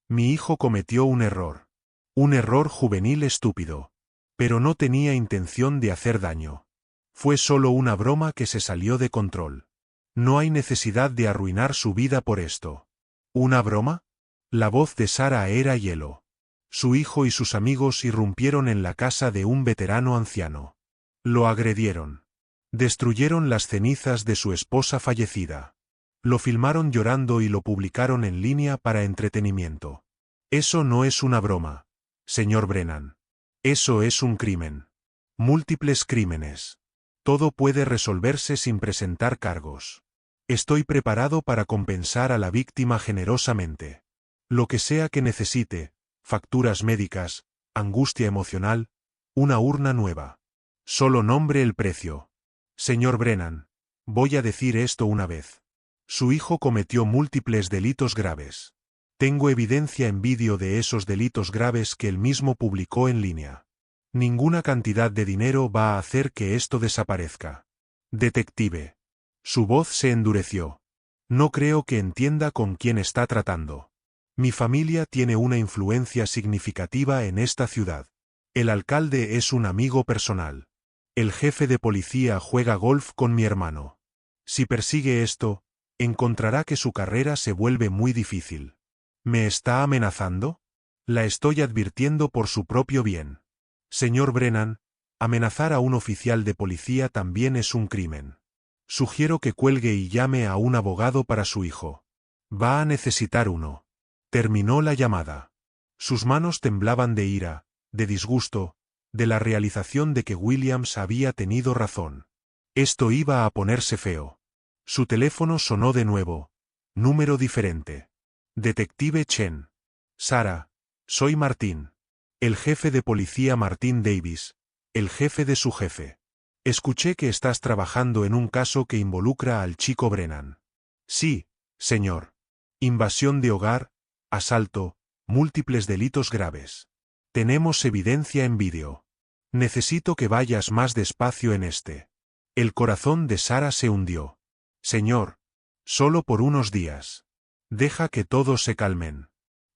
Mi hijo cometió un error. Un error juvenil estúpido. Pero no tenía intención de hacer daño. Fue solo una broma que se salió de control. No hay necesidad de arruinar su vida por esto. ¿Una broma? La voz de Sara era hielo. Su hijo y sus amigos irrumpieron en la casa de un veterano anciano. Lo agredieron. Destruyeron las cenizas de su esposa fallecida. Lo filmaron llorando y lo publicaron en línea para entretenimiento. Eso no es una broma, señor Brennan. Eso es un crimen. Múltiples crímenes. Todo puede resolverse sin presentar cargos. Estoy preparado para compensar a la víctima generosamente. Lo que sea que necesite, facturas médicas, angustia emocional, una urna nueva. Solo nombre el precio. Señor Brennan, voy a decir esto una vez. Su hijo cometió múltiples delitos graves. Tengo evidencia en vídeo de esos delitos graves que él mismo publicó en línea. Ninguna cantidad de dinero va a hacer que esto desaparezca. Detective. Su voz se endureció. No creo que entienda con quién está tratando. Mi familia tiene una influencia significativa en esta ciudad. El alcalde es un amigo personal. El jefe de policía juega golf con mi hermano. Si persigue esto, encontrará que su carrera se vuelve muy difícil. ¿Me está amenazando? La estoy advirtiendo por su propio bien. Señor Brennan, amenazar a un oficial de policía también es un crimen. Sugiero que cuelgue y llame a un abogado para su hijo. Va a necesitar uno. Terminó la llamada. Sus manos temblaban de ira, de disgusto, de la realización de que Williams había tenido razón. Esto iba a ponerse feo. Su teléfono sonó de nuevo. Número diferente. Detective Chen. Sara, soy Martín. El jefe de policía Martín Davis, el jefe de su jefe. Escuché que estás trabajando en un caso que involucra al chico Brennan. Sí, señor. Invasión de hogar, asalto, múltiples delitos graves. Tenemos evidencia en vídeo. Necesito que vayas más despacio en este. El corazón de Sara se hundió. Señor. Solo por unos días. Deja que todos se calmen.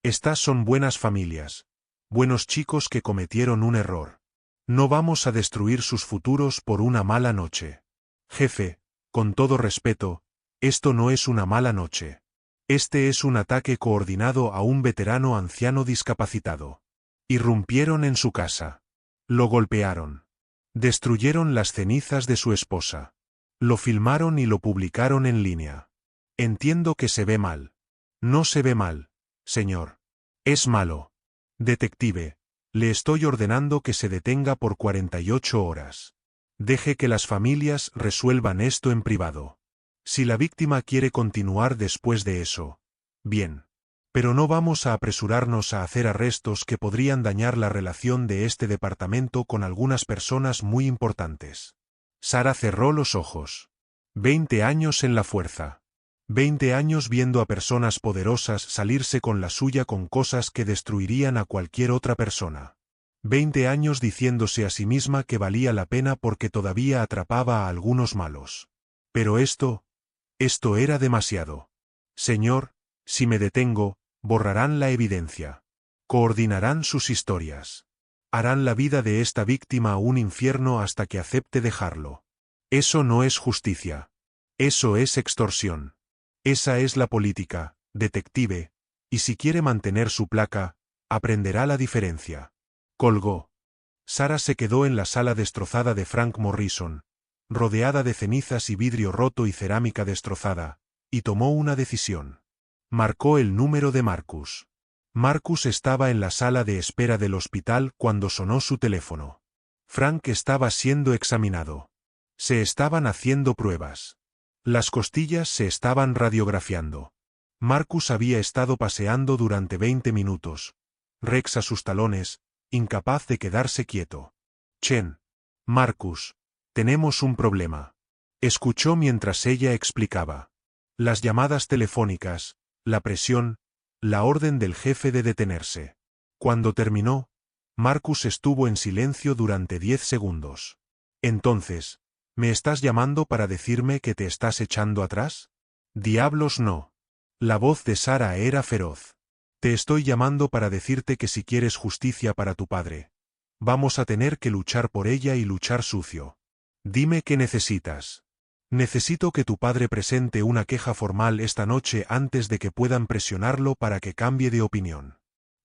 Estas son buenas familias. Buenos chicos que cometieron un error. No vamos a destruir sus futuros por una mala noche. Jefe, con todo respeto, esto no es una mala noche. Este es un ataque coordinado a un veterano anciano discapacitado. Irrumpieron en su casa. Lo golpearon. Destruyeron las cenizas de su esposa. Lo filmaron y lo publicaron en línea. Entiendo que se ve mal. No se ve mal, señor. Es malo. Detective, le estoy ordenando que se detenga por 48 horas. Deje que las familias resuelvan esto en privado. Si la víctima quiere continuar después de eso, bien. Pero no vamos a apresurarnos a hacer arrestos que podrían dañar la relación de este departamento con algunas personas muy importantes. Sara cerró los ojos. 20 años en la fuerza. 20 años viendo a personas poderosas salirse con la suya con cosas que destruirían a cualquier otra persona. 20 años diciéndose a sí misma que valía la pena porque todavía atrapaba a algunos malos. Pero esto era demasiado. Señor, si me detengo, borrarán la evidencia. Coordinarán sus historias. Harán la vida de esta víctima un infierno hasta que acepte dejarlo. Eso no es justicia. Eso es extorsión. Esa es la política, detective, y si quiere mantener su placa, aprenderá la diferencia. Colgó. Sarah se quedó en la sala destrozada de Frank Morrison, rodeada de cenizas y vidrio roto y cerámica destrozada, y tomó una decisión. Marcó el número de Marcus. Marcus estaba en la sala de espera del hospital cuando sonó su teléfono. Frank estaba siendo examinado. Se estaban haciendo pruebas. Las costillas se estaban radiografiando. Marcus había estado paseando durante 20 minutos. Rex a sus talones, incapaz de quedarse quieto. Chen. Marcus. Tenemos un problema. Escuchó mientras ella explicaba. Las llamadas telefónicas, la presión, la orden del jefe de detenerse. Cuando terminó, Marcus estuvo en silencio durante 10 segundos. Entonces, ¿me estás llamando para decirme que te estás echando atrás? Diablos no. La voz de Sarah era feroz. Te estoy llamando para decirte que si quieres justicia para tu padre, vamos a tener que luchar por ella y luchar sucio. Dime qué necesitas. Necesito que tu padre presente una queja formal esta noche antes de que puedan presionarlo para que cambie de opinión.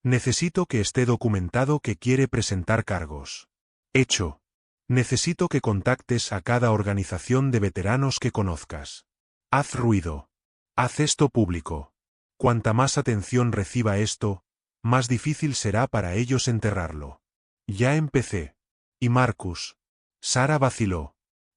Necesito que esté documentado que quiere presentar cargos. Hecho. Necesito que contactes a cada organización de veteranos que conozcas. Haz ruido. Haz esto público. Cuanta más atención reciba esto, más difícil será para ellos enterrarlo. Ya empecé. Y Marcus. Sarah vaciló.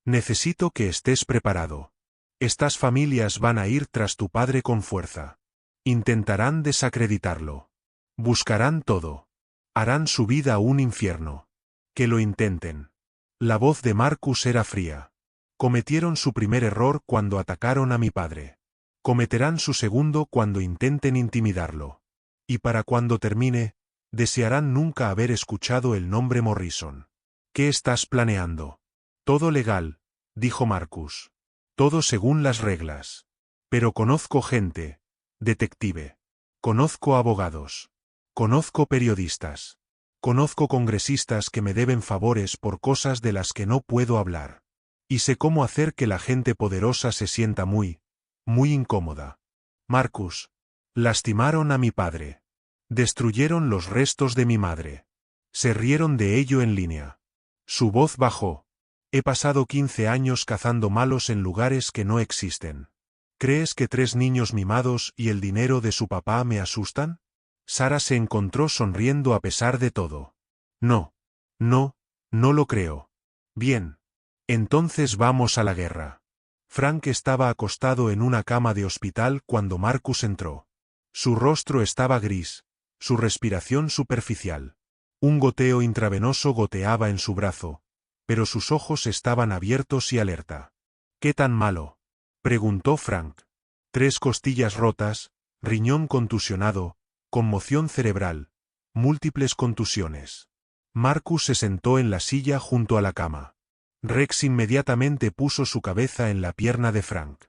Necesito que estés preparado. Estas familias van a ir tras tu padre con fuerza. Intentarán desacreditarlo. Buscarán todo. Harán su vida un infierno. Que lo intenten. La voz de Marcus era fría. Cometieron su primer error cuando atacaron a mi padre. Cometerán su segundo cuando intenten intimidarlo. Y para cuando termine, desearán nunca haber escuchado el nombre Morrison. ¿Qué estás planeando? Todo legal, dijo Marcus. Todo según las reglas. Pero conozco gente, detective. Conozco abogados. Conozco periodistas. Conozco congresistas que me deben favores por cosas de las que no puedo hablar. Y sé cómo hacer que la gente poderosa se sienta muy incómoda. Marcus. Lastimaron a mi padre. Destruyeron los restos de mi madre. Se rieron de ello en línea. Su voz bajó. He pasado 15 años cazando malos en lugares que no existen. ¿Crees que 3 niños mimados y el dinero de su papá me asustan? Sarah se encontró sonriendo a pesar de todo. No. No lo creo. Bien. Entonces vamos a la guerra. Frank estaba acostado en una cama de hospital cuando Marcus entró. Su rostro estaba gris, su respiración superficial. Un goteo intravenoso goteaba en su brazo, pero sus ojos estaban abiertos y alerta. ¿Qué tan malo?, preguntó Frank. 3 costillas rotas, riñón contusionado, conmoción cerebral, múltiples contusiones. Marcus se sentó en la silla junto a la cama. Rex inmediatamente puso su cabeza en la pierna de Frank.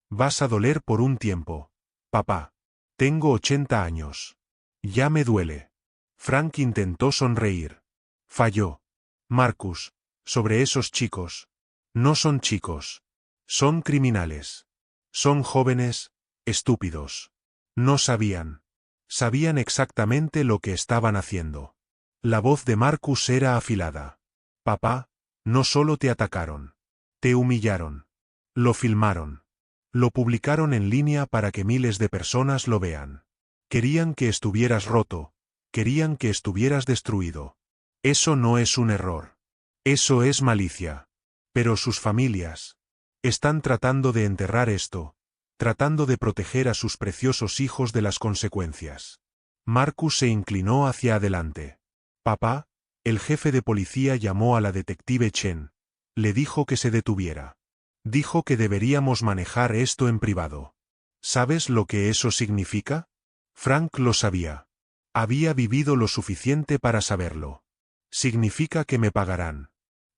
Vas a doler por un tiempo, papá. Tengo 80 años. Ya me duele. Frank intentó sonreír. Falló. Marcus, sobre esos chicos. No son chicos. Son criminales. Son jóvenes, estúpidos. No sabían. Sabían exactamente lo que estaban haciendo. La voz de Marcus era afilada. Papá, no solo te atacaron. Te humillaron. Lo filmaron. Lo publicaron en línea para que miles de personas lo vean. Querían que estuvieras roto. Querían que estuvieras destruido. Eso no es un error. Eso es malicia. Pero sus familias están tratando de enterrar esto, tratando de proteger a sus preciosos hijos de las consecuencias. Marcus se inclinó hacia adelante. Papá, el jefe de policía llamó a la detective Chen. Le dijo que se detuviera. Dijo que deberíamos manejar esto en privado. ¿Sabes lo que eso significa? Frank lo sabía. Había vivido lo suficiente para saberlo. Significa que me pagarán.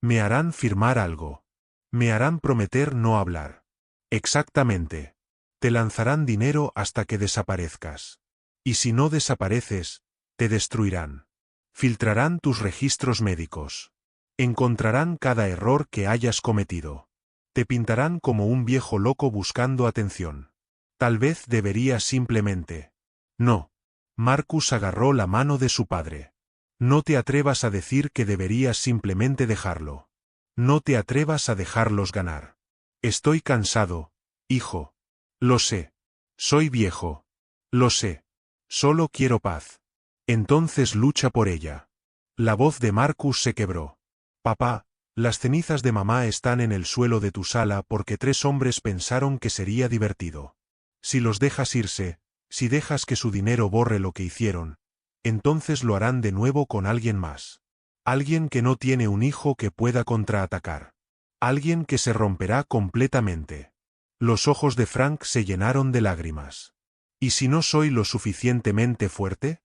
Me harán firmar algo. Me harán prometer no hablar. Exactamente. Te lanzarán dinero hasta que desaparezcas. Y si no desapareces, Te destruirán. Filtrarán tus registros médicos. Encontrarán cada error que hayas cometido. Te pintarán como un viejo loco buscando atención. Tal vez deberías simplemente. No. Marcus agarró la mano de su padre. No te atrevas a decir que deberías simplemente dejarlo. No te atrevas a dejarlos ganar. Estoy cansado, hijo. Lo sé. Soy viejo. Lo sé. Solo quiero paz. Entonces lucha por ella. La voz de Marcus se quebró. Papá, las cenizas de mamá están en el suelo de tu sala porque 3 hombres pensaron que sería divertido. Si los dejas irse, si dejas que su dinero borre lo que hicieron, entonces lo harán de nuevo con alguien más. Alguien que no tiene un hijo que pueda contraatacar. Alguien que se romperá completamente. Los ojos de Frank se llenaron de lágrimas. ¿Y si no soy lo suficientemente fuerte?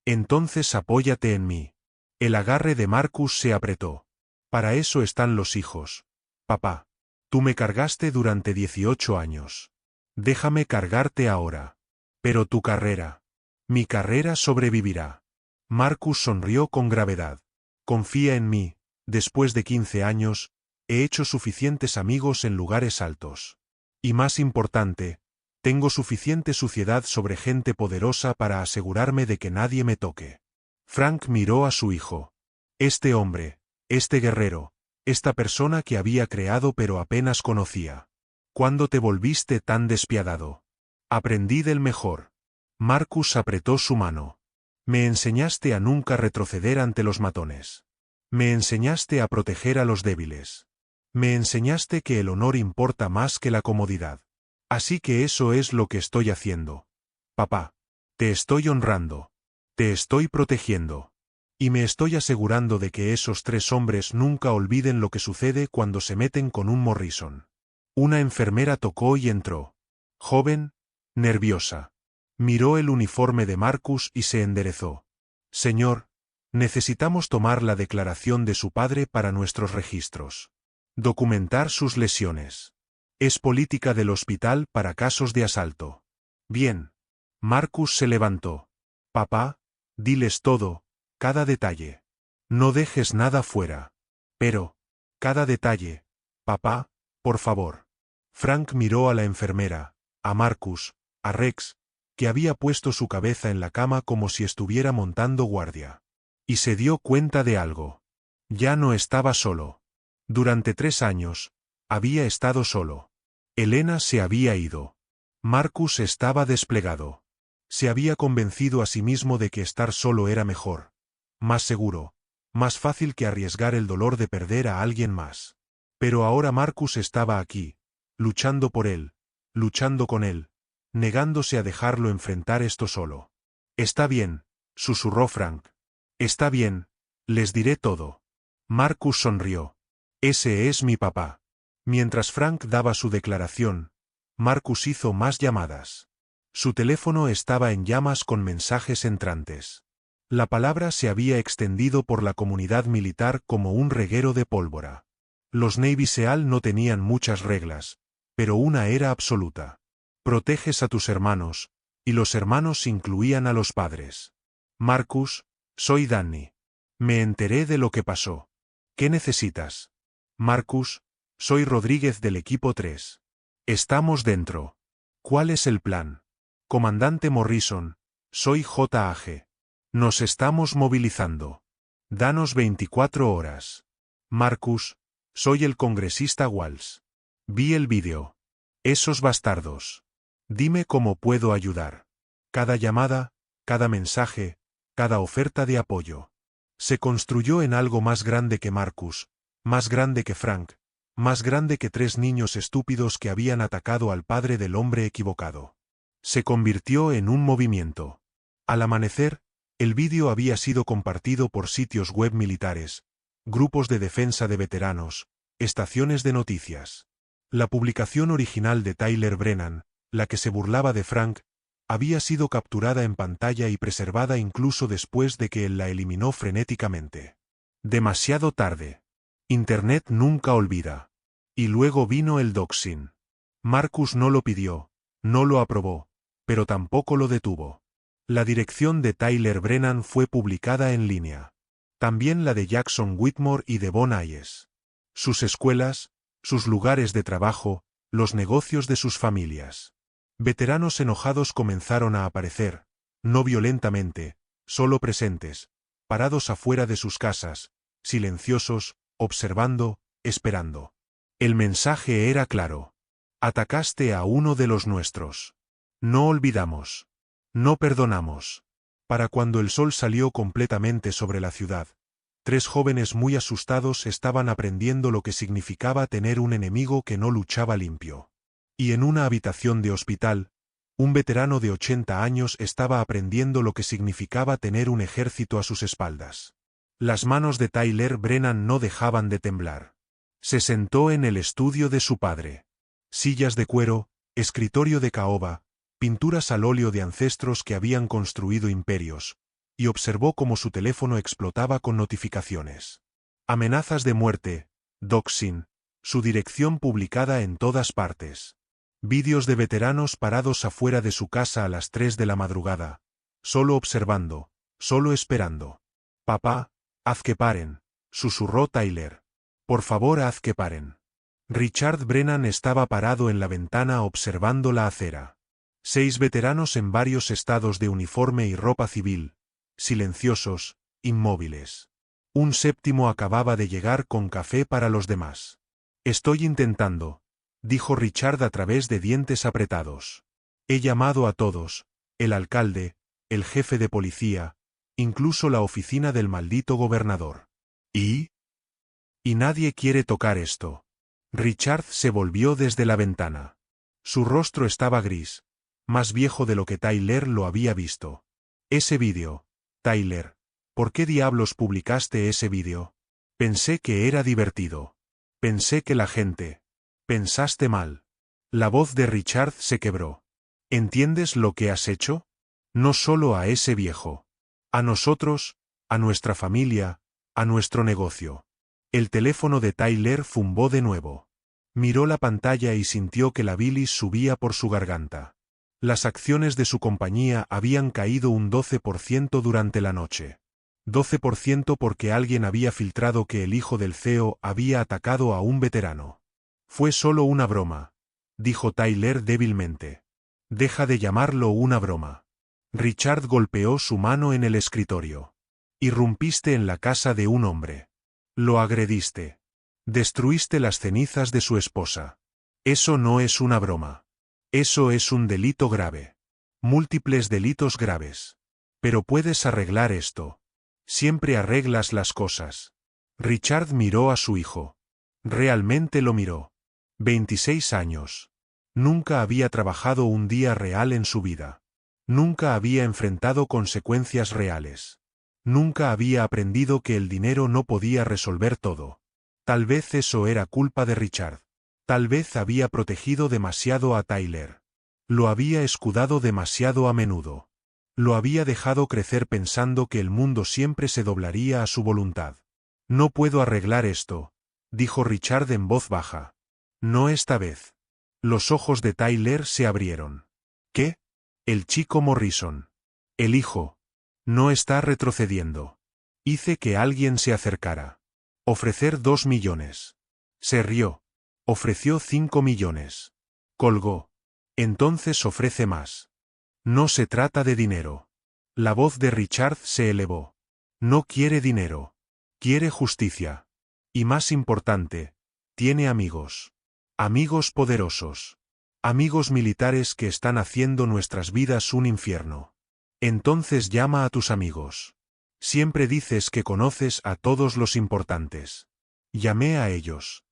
Entonces apóyate en mí. El agarre de Marcus se apretó. Para eso están los hijos. Papá. Tú me cargaste durante 18 años. Déjame cargarte ahora. Pero tu carrera. Mi carrera sobrevivirá. Marcus sonrió con gravedad. Confía en mí, después de 15 años, he hecho suficientes amigos en lugares altos. Y más importante, tengo suficiente suciedad sobre gente poderosa para asegurarme de que nadie me toque. Frank miró a su hijo. Este hombre, este guerrero, esta persona que había creado pero apenas conocía. ¿Cuándo te volviste tan despiadado? Aprendí del mejor. Marcus apretó su mano. Me enseñaste a nunca retroceder ante los matones. Me enseñaste a proteger a los débiles. Me enseñaste que el honor importa más que la comodidad. Así que eso es lo que estoy haciendo. Papá. Te estoy honrando. Te estoy protegiendo. Y me estoy asegurando de que esos 3 hombres nunca olviden lo que sucede cuando se meten con un Morrison. Una enfermera tocó y entró. Joven, nerviosa. Miró el uniforme de Marcus y se enderezó. Señor, necesitamos tomar la declaración de su padre para nuestros registros. Documentar sus lesiones. Es política del hospital para casos de asalto. Bien. Marcus se levantó. Papá, diles todo, cada detalle. No dejes nada fuera. Pero, cada detalle. Papá, por favor. Frank miró a la enfermera, a Marcus, a Rex, que había puesto su cabeza en la cama como si estuviera montando guardia. Y se dio cuenta de algo. Ya no estaba solo. Durante 3 años, había estado solo. Elena se había ido. Marcus estaba desplegado. Se había convencido a sí mismo de que estar solo era mejor. Más seguro. Más fácil que arriesgar el dolor de perder a alguien más. Pero ahora Marcus estaba aquí, luchando por él, luchando con él, negándose a dejarlo enfrentar esto solo. Está bien, susurró Frank. Está bien, les diré todo. Marcus sonrió. Ese es mi papá. Mientras Frank daba su declaración, Marcus hizo más llamadas. Su teléfono estaba en llamas con mensajes entrantes. La palabra se había extendido por la comunidad militar como un reguero de pólvora. Los Navy SEAL no tenían muchas reglas, pero una era absoluta. Proteges a tus hermanos, y los hermanos incluían a los padres. Marcus, soy Danny. Me enteré de lo que pasó. ¿Qué necesitas? Marcus, soy Rodríguez del equipo 3. Estamos dentro. ¿Cuál es el plan? Comandante Morrison, soy JAG. Nos estamos movilizando. Danos 24 horas. Marcus, soy el congresista Walsh. Vi el vídeo. Esos bastardos. Dime cómo puedo ayudar. Cada llamada, cada mensaje, cada oferta de apoyo. Se construyó en algo más grande que Marcus, más grande que Frank, más grande que 3 niños estúpidos que habían atacado al padre del hombre equivocado. Se convirtió en un movimiento. Al amanecer, el vídeo había sido compartido por sitios web militares, grupos de defensa de veteranos, estaciones de noticias. La publicación original de Tyler Brennan, la que se burlaba de Frank, había sido capturada en pantalla y preservada incluso después de que él la eliminó frenéticamente. Demasiado tarde. Internet nunca olvida. Y luego vino el doxing. Marcus no lo pidió, no lo aprobó, pero tampoco lo detuvo. La dirección de Tyler Brennan fue publicada en línea. También la de Jackson Whitmore y Devon Hayes. Sus escuelas, sus lugares de trabajo, los negocios de sus familias. Veteranos enojados comenzaron a aparecer, no violentamente, solo presentes, parados afuera de sus casas, silenciosos, observando, esperando. El mensaje era claro. Atacaste a uno de los nuestros. No olvidamos. No perdonamos. Para cuando el sol salió completamente sobre la ciudad, 3 jóvenes muy asustados estaban aprendiendo lo que significaba tener un enemigo que no luchaba limpio. Y en una habitación de hospital, un veterano de 80 años estaba aprendiendo lo que significaba tener un ejército a sus espaldas. Las manos de Tyler Brennan no dejaban de temblar. Se sentó en el estudio de su padre. Sillas de cuero, escritorio de caoba, pinturas al óleo de ancestros que habían construido imperios, y observó cómo su teléfono explotaba con notificaciones. Amenazas de muerte, doxing, su dirección publicada en todas partes. Vídeos de veteranos parados afuera de su casa a las 3 de la madrugada, solo observando, solo esperando. Papá, haz que paren, susurró Tyler. Por favor, haz que paren. Richard Brennan estaba parado en la ventana observando la acera. 6 veteranos en varios estados de uniforme y ropa civil, silenciosos, inmóviles. Un 7º acababa de llegar con café para los demás. Estoy intentando, dijo Richard a través de dientes apretados. He llamado a todos, el alcalde, el jefe de policía, incluso la oficina del maldito gobernador. ¿Y nadie quiere tocar esto? Richard se volvió desde la ventana. Su rostro estaba gris, más viejo de lo que Tyler lo había visto. Ese vídeo, Tyler, ¿por qué diablos publicaste ese vídeo? Pensé que era divertido. Pensé que la gente. Pensaste mal. La voz de Richard se quebró. ¿Entiendes lo que has hecho? No solo a ese viejo. A nosotros, a nuestra familia, a nuestro negocio. El teléfono de Tyler zumbó de nuevo. Miró la pantalla y sintió que la bilis subía por su garganta. Las acciones de su compañía habían caído un 12% durante la noche. 12% porque alguien había filtrado que el hijo del CEO había atacado a un veterano. Fue solo una broma, dijo Tyler débilmente. Deja de llamarlo una broma. Richard golpeó su mano en el escritorio. Irrumpiste en la casa de un hombre. Lo agrediste. Destruiste las cenizas de su esposa. Eso no es una broma. Eso es un delito grave. Múltiples delitos graves. Pero puedes arreglar esto. Siempre arreglas las cosas. Richard miró a su hijo. Realmente lo miró. 26 años. Nunca había trabajado un día real en su vida. Nunca había enfrentado consecuencias reales. Nunca había aprendido que el dinero no podía resolver todo. Tal vez eso era culpa de Richard. Tal vez había protegido demasiado a Tyler. Lo había escudado demasiado a menudo. Lo había dejado crecer pensando que el mundo siempre se doblaría a su voluntad. No puedo arreglar esto, dijo Richard en voz baja. No esta vez. Los ojos de Tyler se abrieron. ¿Qué? El chico Morrison. El hijo. No está retrocediendo. Hice que alguien se acercara. Ofrecer 2 millones. Se rió. Ofreció 5 millones. Colgó. Entonces ofrece más. No se trata de dinero. La voz de Richard se elevó. No quiere dinero. Quiere justicia. Y más importante, tiene amigos. Amigos poderosos. Amigos militares que están haciendo nuestras vidas un infierno. Entonces llama a tus amigos. Siempre dices que conoces a todos los importantes. Llamé a ellos.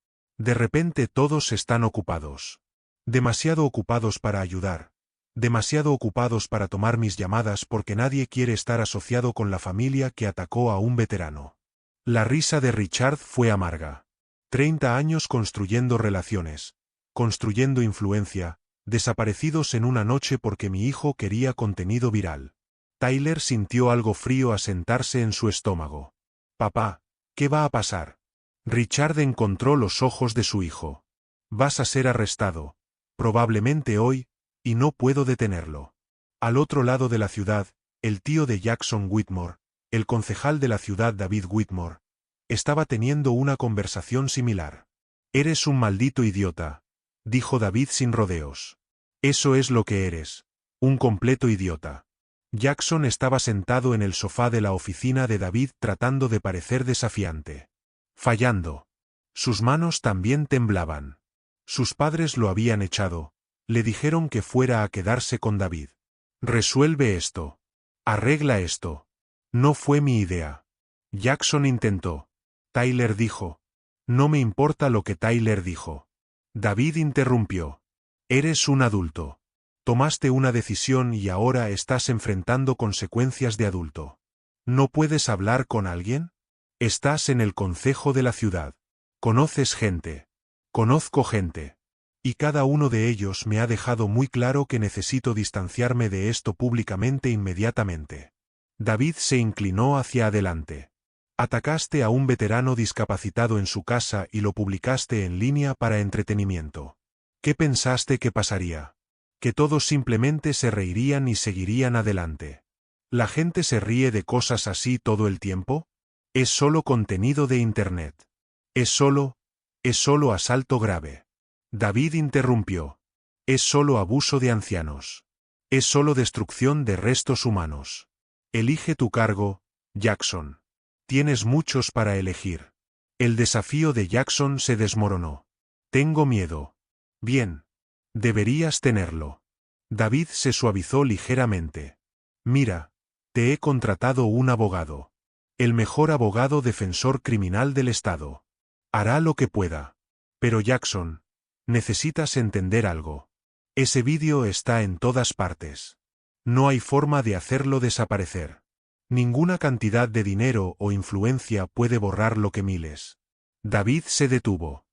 De repente todos están ocupados. Demasiado ocupados para ayudar. Demasiado ocupados para tomar mis llamadas porque nadie quiere estar asociado con la familia que atacó a un veterano. La risa de Richard fue amarga. 30 años construyendo relaciones, construyendo influencia, desaparecidos en una noche porque mi hijo quería contenido viral. Tyler sintió algo frío asentarse en su estómago. Papá, ¿qué va a pasar? Richard encontró los ojos de su hijo. Vas a ser arrestado, probablemente hoy, y no puedo detenerlo. Al otro lado de la ciudad, el tío de Jackson Whitmore, el concejal de la ciudad David Whitmore, estaba teniendo una conversación similar. «Eres un maldito idiota», dijo David sin rodeos. «Eso es lo que eres, un completo idiota». Jackson estaba sentado en el sofá de la oficina de David tratando de parecer desafiante. Fallando. Sus manos también temblaban. Sus padres lo habían echado. Le dijeron que fuera a quedarse con David. «Resuelve esto. Arregla esto». «No fue mi idea». Jackson intentó. Tyler dijo. «No me importa lo que Tyler dijo». David interrumpió. «Eres un adulto. Tomaste una decisión y ahora estás enfrentando consecuencias de adulto. ¿No puedes hablar con alguien? Estás en el concejo de la ciudad. Conoces gente. Conozco gente. Y cada uno de ellos me ha dejado muy claro que necesito distanciarme de esto públicamente inmediatamente». David se inclinó hacia adelante. «Atacaste a un veterano discapacitado en su casa y lo publicaste en línea para entretenimiento. ¿Qué pensaste que pasaría? Que todos simplemente se reirían y seguirían adelante. ¿La gente se ríe de cosas así todo el tiempo? Es solo contenido de Internet. Es solo asalto grave». David interrumpió. «Es solo abuso de ancianos. Es solo destrucción de restos humanos. Elige tu cargo, Jackson. Tienes muchos para elegir». El desafío de Jackson se desmoronó. «Tengo miedo». «Bien. Deberías tenerlo». David se suavizó ligeramente. «Mira, te he contratado un abogado. El mejor abogado defensor criminal del estado. Hará lo que pueda. Pero Jackson, necesitas entender algo. Ese vídeo está en todas partes. No hay forma de hacerlo desaparecer. Ninguna cantidad de dinero o influencia puede borrar lo que miles». David se detuvo.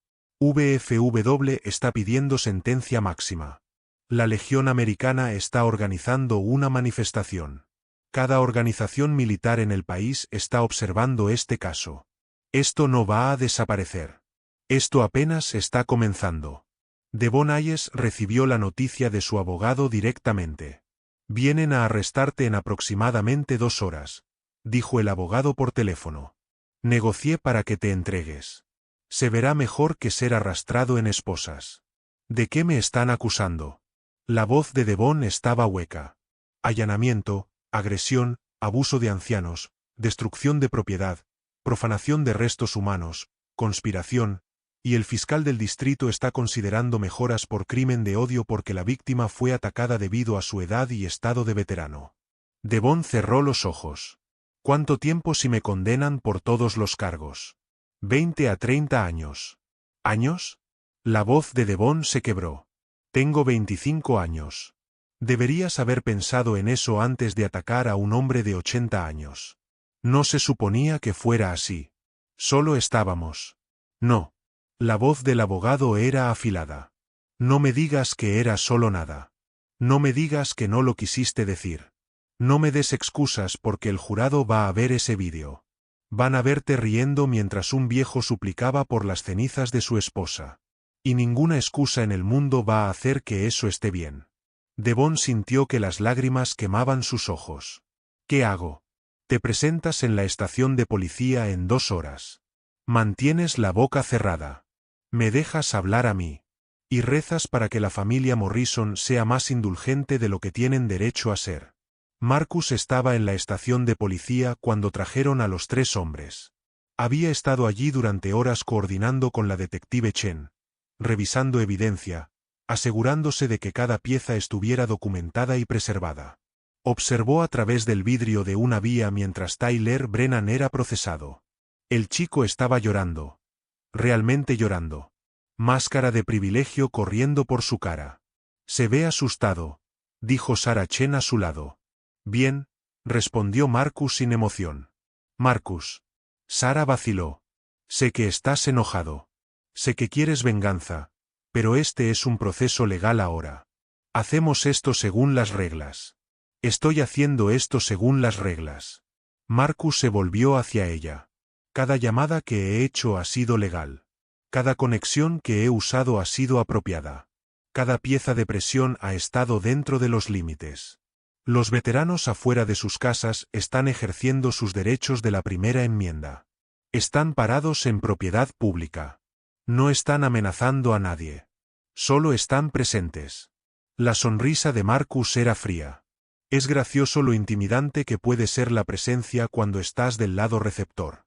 VFW está pidiendo sentencia máxima. La Legión Americana está organizando una manifestación. Cada organización militar en el país está observando este caso. Esto no va a desaparecer. Esto apenas está comenzando. Devon Hayes recibió la noticia de su abogado directamente. «Vienen a arrestarte en aproximadamente 2 horas», dijo el abogado por teléfono. «Negocié para que te entregues. Se verá mejor que ser arrastrado en esposas». «¿De qué me están acusando?» La voz de Devon estaba hueca. «Allanamiento, agresión, abuso de ancianos, destrucción de propiedad, profanación de restos humanos, conspiración, y el fiscal del distrito está considerando mejoras por crimen de odio porque la víctima fue atacada debido a su edad y estado de veterano». Devon cerró los ojos. «¿Cuánto tiempo si me condenan por todos los cargos?» 20 a 30 años. ¿Años? La voz de Devon se quebró. «Tengo 25 años. Deberías haber pensado en eso antes de atacar a un hombre de 80 años. No se suponía que fuera así. Solo estábamos». «No». La voz del abogado era afilada. «No me digas que era solo nada. No me digas que no lo quisiste decir. No me des excusas porque el jurado va a ver ese vídeo. Van a verte riendo mientras un viejo suplicaba por las cenizas de su esposa. Y ninguna excusa en el mundo va a hacer que eso esté bien». Devon sintió que las lágrimas quemaban sus ojos. «¿Qué hago? Te presentas en la estación de policía en 2 horas. Mantienes la boca cerrada. Me dejas hablar a mí. Y rezas para que la familia Morrison sea más indulgente de lo que tienen derecho a ser». Marcus estaba en la estación de policía cuando trajeron a los 3 hombres. Había estado allí durante horas coordinando con la detective Chen, revisando evidencia, asegurándose de que cada pieza estuviera documentada y preservada. Observó a través del vidrio de una vía mientras Tyler Brennan era procesado. El chico estaba llorando. Realmente llorando. Máscara de privilegio corriendo por su cara. «Se ve asustado», dijo Sarah Chen a su lado. «Bien», respondió Marcus sin emoción. «Marcus». Sarah vaciló. «Sé que estás enojado. Sé que quieres venganza. Pero este es un proceso legal ahora. Hacemos esto según las reglas. Estoy haciendo esto según las reglas». Marcus se volvió hacia ella. «Cada llamada que he hecho ha sido legal. Cada conexión que he usado ha sido apropiada. Cada pieza de presión ha estado dentro de los límites. Los veteranos afuera de sus casas están ejerciendo sus derechos de la primera enmienda. Están parados en propiedad pública. No están amenazando a nadie. Solo están presentes. La sonrisa de Marcus era fría. Es gracioso lo intimidante que puede ser la presencia cuando estás del lado receptor.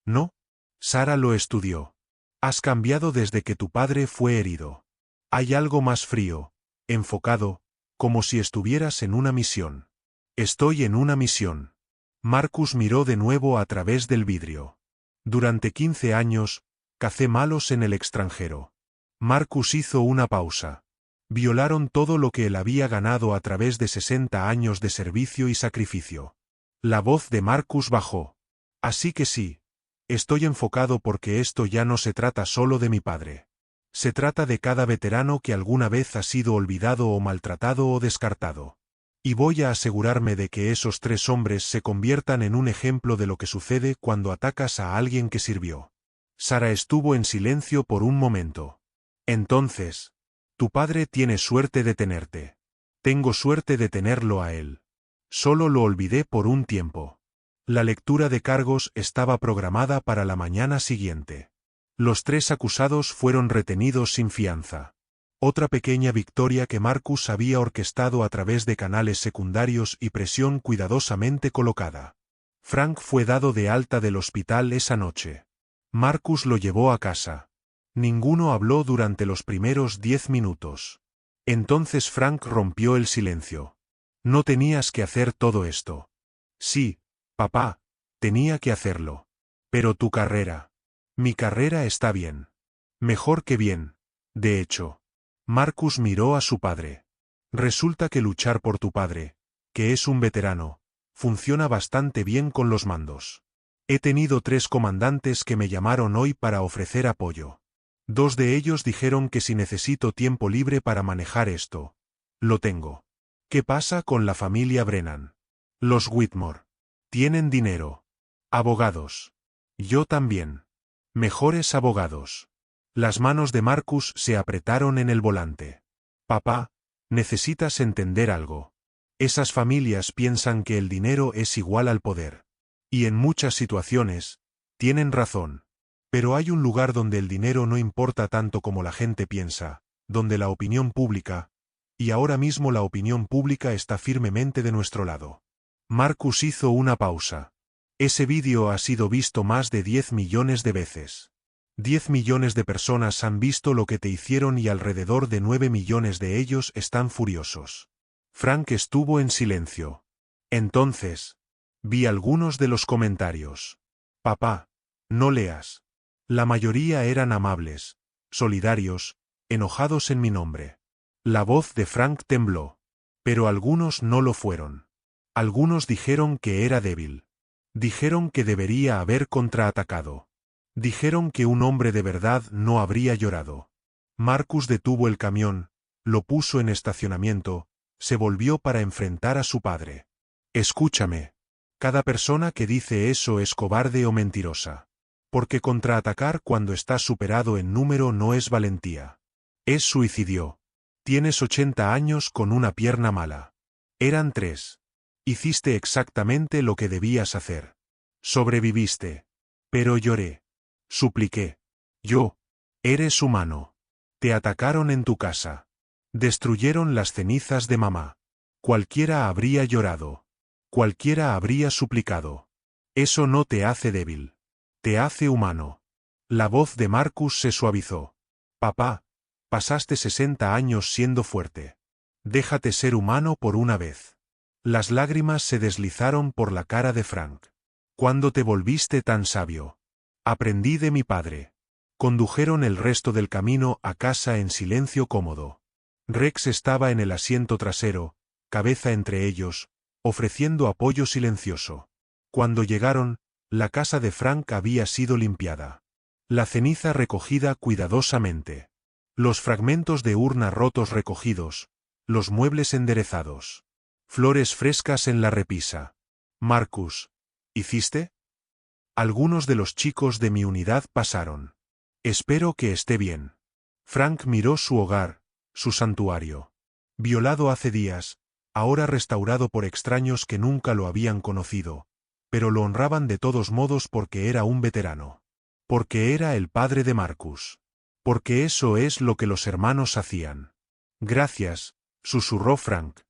¿No? Sarah lo estudió. Has cambiado desde que tu padre fue herido. Hay algo más frío, enfocado, como si estuvieras en una misión. Estoy en una misión. Marcus miró de nuevo a través del vidrio. Durante 15 años, cacé malos en el extranjero. Marcus hizo una pausa. Violaron todo lo que él había ganado a través de 60 años de servicio y sacrificio. La voz de Marcus bajó. Así que sí. Estoy enfocado porque esto ya no se trata solo de mi padre. Se trata de cada veterano que alguna vez ha sido olvidado o maltratado o descartado. Y voy a asegurarme de que esos 3 hombres se conviertan en un ejemplo de lo que sucede cuando atacas a alguien que sirvió. Sarah estuvo en silencio por un momento. Entonces, tu padre tiene suerte de tenerte. Tengo suerte de tenerlo a él. Solo lo olvidé por un tiempo. La lectura de cargos estaba programada para la mañana siguiente. Los 3 acusados fueron retenidos sin fianza. Otra pequeña victoria que Marcus había orquestado a través de canales secundarios y presión cuidadosamente colocada. Frank fue dado de alta del hospital esa noche. Marcus lo llevó a casa. Ninguno habló durante los primeros 10 minutos. Entonces Frank rompió el silencio. No tenías que hacer todo esto. Sí, papá, tenía que hacerlo. Pero tu carrera. Mi carrera está bien. Mejor que bien, de hecho. Marcus miró a su padre. Resulta que luchar por tu padre, que es un veterano, funciona bastante bien con los mandos. He tenido 3 comandantes que me llamaron hoy para ofrecer apoyo. 2 de ellos dijeron que si necesito tiempo libre para manejar esto, lo tengo. ¿Qué pasa con la familia Brennan? Los Whitmore. Tienen dinero. Abogados. Yo también. Mejores abogados. Las manos de Marcus se apretaron en el volante. Papá, necesitas entender algo. Esas familias piensan que el dinero es igual al poder. Y en muchas situaciones, tienen razón. Pero hay un lugar donde el dinero no importa tanto como la gente piensa, donde la opinión pública, y ahora mismo la opinión pública está firmemente de nuestro lado. Marcus hizo una pausa. Ese vídeo ha sido visto más de 10 millones de veces. 10 millones de personas han visto lo que te hicieron y alrededor de 9 millones de ellos están furiosos. Frank estuvo en silencio. Entonces, vi algunos de los comentarios. Papá, no leas. La mayoría eran amables, solidarios, enojados en mi nombre. La voz de Frank tembló. Pero algunos no lo fueron. Algunos dijeron que era débil. Dijeron que debería haber contraatacado. Dijeron que un hombre de verdad no habría llorado. Marcus detuvo el camión, lo puso en estacionamiento, se volvió para enfrentar a su padre. Escúchame. Cada persona que dice eso es cobarde o mentirosa. Porque contraatacar cuando estás superado en número no es valentía. Es suicidio. Tienes 80 años con una pierna mala. Eran 3. Hiciste exactamente lo que debías hacer. Sobreviviste. Pero lloré. Supliqué. Eres humano. Te atacaron en tu casa. Destruyeron las cenizas de mamá. Cualquiera habría llorado. Cualquiera habría suplicado. Eso no te hace débil. Te hace humano. La voz de Marcus se suavizó. Papá, pasaste 60 años siendo fuerte. Déjate ser humano por una vez. Las lágrimas se deslizaron por la cara de Frank. ¿Cuándo te volviste tan sabio? Aprendí de mi padre. Condujeron el resto del camino a casa en silencio cómodo. Rex estaba en el asiento trasero, cabeza entre ellos, ofreciendo apoyo silencioso. Cuando llegaron, la casa de Frank había sido limpiada. La ceniza recogida cuidadosamente. Los fragmentos de urna rotos recogidos, los muebles enderezados. Flores frescas en la repisa. Marcus, ¿hiciste? Algunos de los chicos de mi unidad pasaron. Espero que esté bien. Frank miró su hogar, su santuario. Violado hace días, ahora restaurado por extraños que nunca lo habían conocido, pero lo honraban de todos modos porque era un veterano. Porque era el padre de Marcus. Porque eso es lo que los hermanos hacían. Gracias, susurró Frank.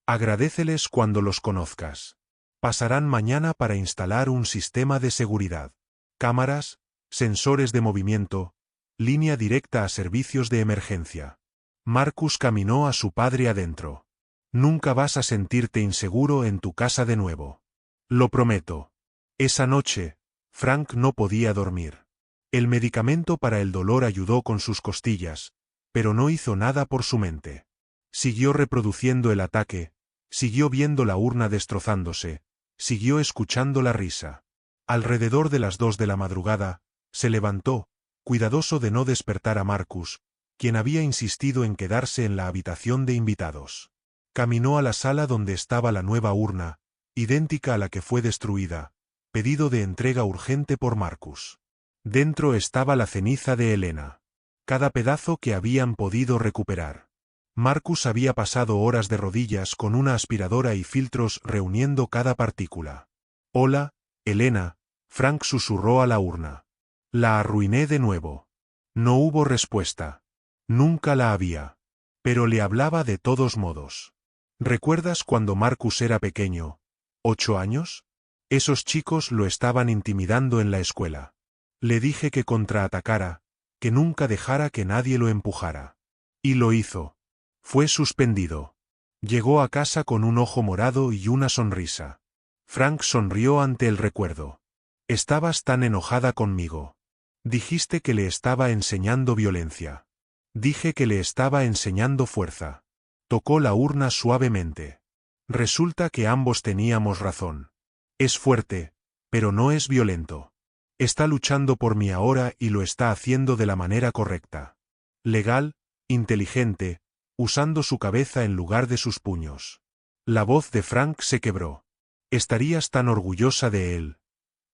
Agradéceles cuando los conozcas. Pasarán mañana para instalar un sistema de seguridad. Cámaras, sensores de movimiento, línea directa a servicios de emergencia. Marcus caminó a su padre adentro. Nunca vas a sentirte inseguro en tu casa de nuevo. Lo prometo. Esa noche, Frank no podía dormir. El medicamento para el dolor ayudó con sus costillas, pero no hizo nada por su mente. Siguió reproduciendo el ataque, siguió viendo la urna destrozándose, siguió escuchando la risa. Alrededor de las 2 de la madrugada, se levantó, cuidadoso de no despertar a Marcus, quien había insistido en quedarse en la habitación de invitados. Caminó a la sala donde estaba la nueva urna, idéntica a la que fue destruida, pedido de entrega urgente por Marcus. Dentro estaba la ceniza de Elena. Cada pedazo que habían podido recuperar. Marcus había pasado horas de rodillas con una aspiradora y filtros reuniendo cada partícula. «Hola, Elena», Frank susurró a la urna. «La arruiné de nuevo». No hubo respuesta. Nunca la había. Pero le hablaba de todos modos. ¿Recuerdas cuando Marcus era pequeño? ¿8 años? Esos chicos lo estaban intimidando en la escuela. Le dije que contraatacara, que nunca dejara que nadie lo empujara. Y lo hizo. Fue suspendido. Llegó a casa con un ojo morado y una sonrisa. Frank sonrió ante el recuerdo. Estabas tan enojada conmigo. Dijiste que le estaba enseñando violencia. Dije que le estaba enseñando fuerza. Tocó la urna suavemente. Resulta que ambos teníamos razón. Es fuerte, pero no es violento. Está luchando por mí ahora y lo está haciendo de la manera correcta. Legal, inteligente, usando su cabeza en lugar de sus puños. La voz de Frank se quebró. Estarías tan orgullosa de él,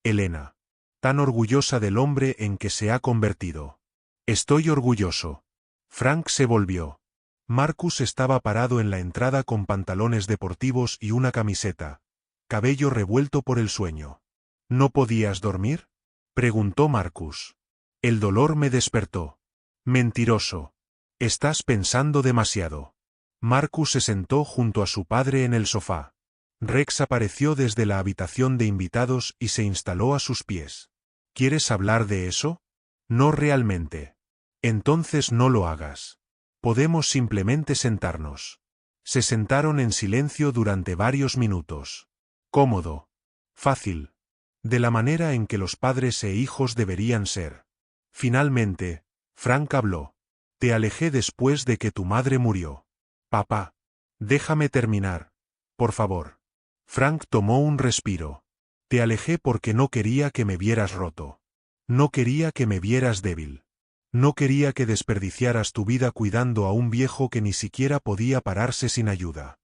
Elena. Tan orgullosa del hombre en que se ha convertido. Estoy orgulloso. Frank se volvió. Marcus estaba parado en la entrada con pantalones deportivos y una camiseta, cabello revuelto por el sueño. ¿No podías dormir?, preguntó Marcus. El dolor me despertó. Mentiroso. Estás pensando demasiado. Marcus se sentó junto a su padre en el sofá. Rex apareció desde la habitación de invitados y se instaló a sus pies. ¿Quieres hablar de eso? No realmente. Entonces no lo hagas. Podemos simplemente sentarnos. Se sentaron en silencio durante varios minutos. Cómodo. Fácil. De la manera en que los padres e hijos deberían ser. Finalmente, Frank habló. Te alejé después de que tu madre murió. Papá. Déjame terminar, por favor. Frank tomó un respiro. Te alejé porque no quería que me vieras roto. No quería que me vieras débil. No quería que desperdiciaras tu vida cuidando a un viejo que ni siquiera podía pararse sin ayuda.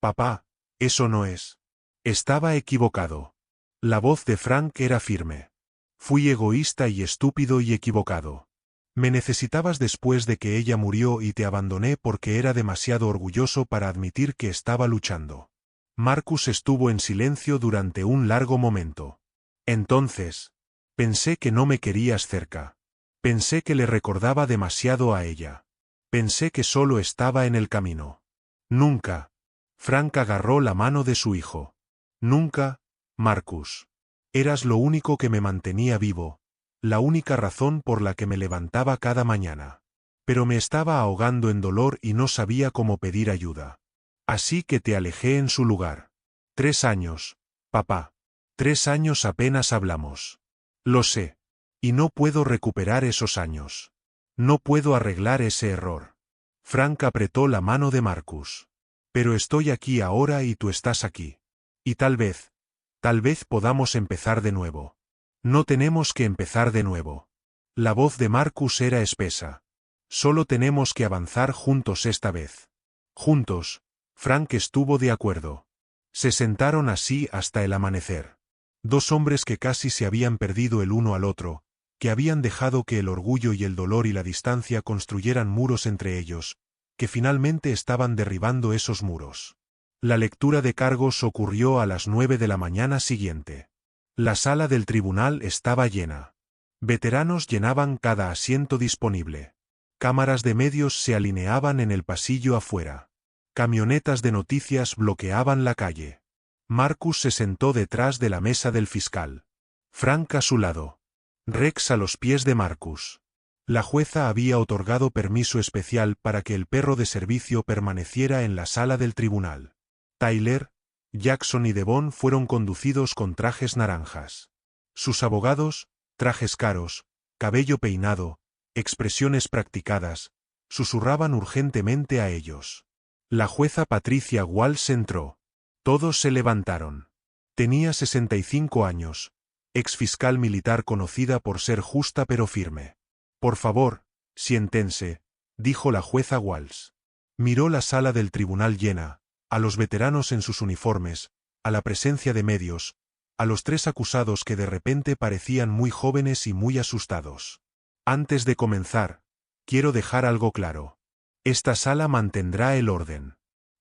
Papá, eso no es. Estaba equivocado. La voz de Frank era firme. Fui egoísta y estúpido y equivocado. Me necesitabas después de que ella murió y te abandoné porque era demasiado orgulloso para admitir que estaba luchando. Marcus estuvo en silencio durante un largo momento. Entonces, pensé que no me querías cerca. Pensé que le recordaba demasiado a ella. Pensé que solo estaba en el camino. Nunca. Frank agarró la mano de su hijo. Nunca, Marcus. Eras lo único que me mantenía vivo, la única razón por la que me levantaba cada mañana. Pero me estaba ahogando en dolor y no sabía cómo pedir ayuda. Así que te alejé en su lugar. 3 años, papá. 3 años apenas hablamos. Lo sé. Y no puedo recuperar esos años. No puedo arreglar ese error. Frank apretó la mano de Marcus. Pero estoy aquí ahora y tú estás aquí. Y tal vez podamos empezar de nuevo. No tenemos que empezar de nuevo. La voz de Marcus era espesa. Solo tenemos que avanzar juntos esta vez. Juntos. Frank estuvo de acuerdo. Se sentaron así hasta el amanecer. 2 hombres que casi se habían perdido el uno al otro, que habían dejado que el orgullo y el dolor y la distancia construyeran muros entre ellos, que finalmente estaban derribando esos muros. La lectura de cargos ocurrió a las 9 de la mañana siguiente. La sala del tribunal estaba llena. Veteranos llenaban cada asiento disponible. Cámaras de medios se alineaban en el pasillo afuera. Camionetas de noticias bloqueaban la calle. Marcus se sentó detrás de la mesa del fiscal. Frank a su lado. Rex a los pies de Marcus. La jueza había otorgado permiso especial para que el perro de servicio permaneciera en la sala del tribunal. Tyler, Jackson y Devon fueron conducidos con trajes naranjas. Sus abogados, trajes caros, cabello peinado, expresiones practicadas, susurraban urgentemente a ellos. La jueza Patricia Walsh entró. Todos se levantaron. Tenía 65 años, exfiscal militar conocida por ser justa pero firme. Por favor, siéntense, dijo la jueza Walsh. Miró la sala del tribunal llena, a los veteranos en sus uniformes, a la presencia de medios, a los tres acusados que de repente parecían muy jóvenes y muy asustados. Antes de comenzar, quiero dejar algo claro. Esta sala mantendrá el orden.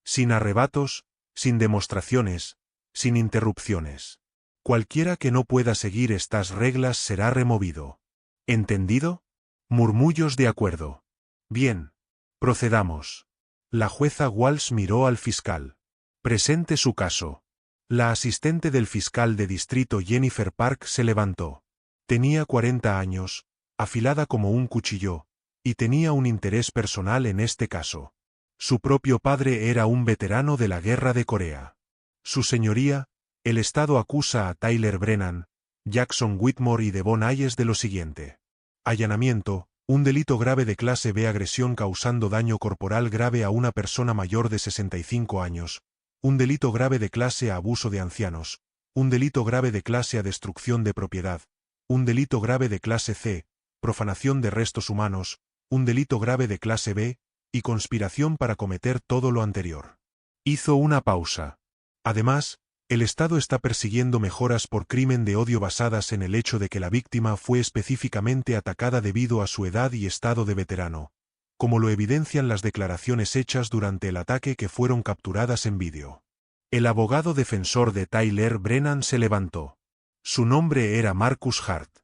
Sin arrebatos, sin demostraciones, sin interrupciones. Cualquiera que no pueda seguir estas reglas será removido. ¿Entendido? Murmullos de acuerdo. Bien. Procedamos. La jueza Walsh miró al fiscal. Presente su caso. La asistente del fiscal de distrito Jennifer Park se levantó. Tenía 40 años, afilada como un cuchillo, y tenía un interés personal en este caso. Su propio padre era un veterano de la Guerra de Corea. Su señoría, el Estado acusa a Tyler Brennan, Jackson Whitmore y Devon Hayes de lo siguiente. Allanamiento, un delito grave de clase B, agresión causando daño corporal grave a una persona mayor de 65 años, un delito grave de clase A, abuso de ancianos, un delito grave de clase A, destrucción de propiedad, un delito grave de clase C, profanación de restos humanos, un delito grave de clase B, y conspiración para cometer todo lo anterior. Hizo una pausa. Además, el Estado está persiguiendo mejoras por crimen de odio basadas en el hecho de que la víctima fue específicamente atacada debido a su edad y estado de veterano, como lo evidencian las declaraciones hechas durante el ataque que fueron capturadas en vídeo. El abogado defensor de Tyler Brennan se levantó. Su nombre era Marcus Hart.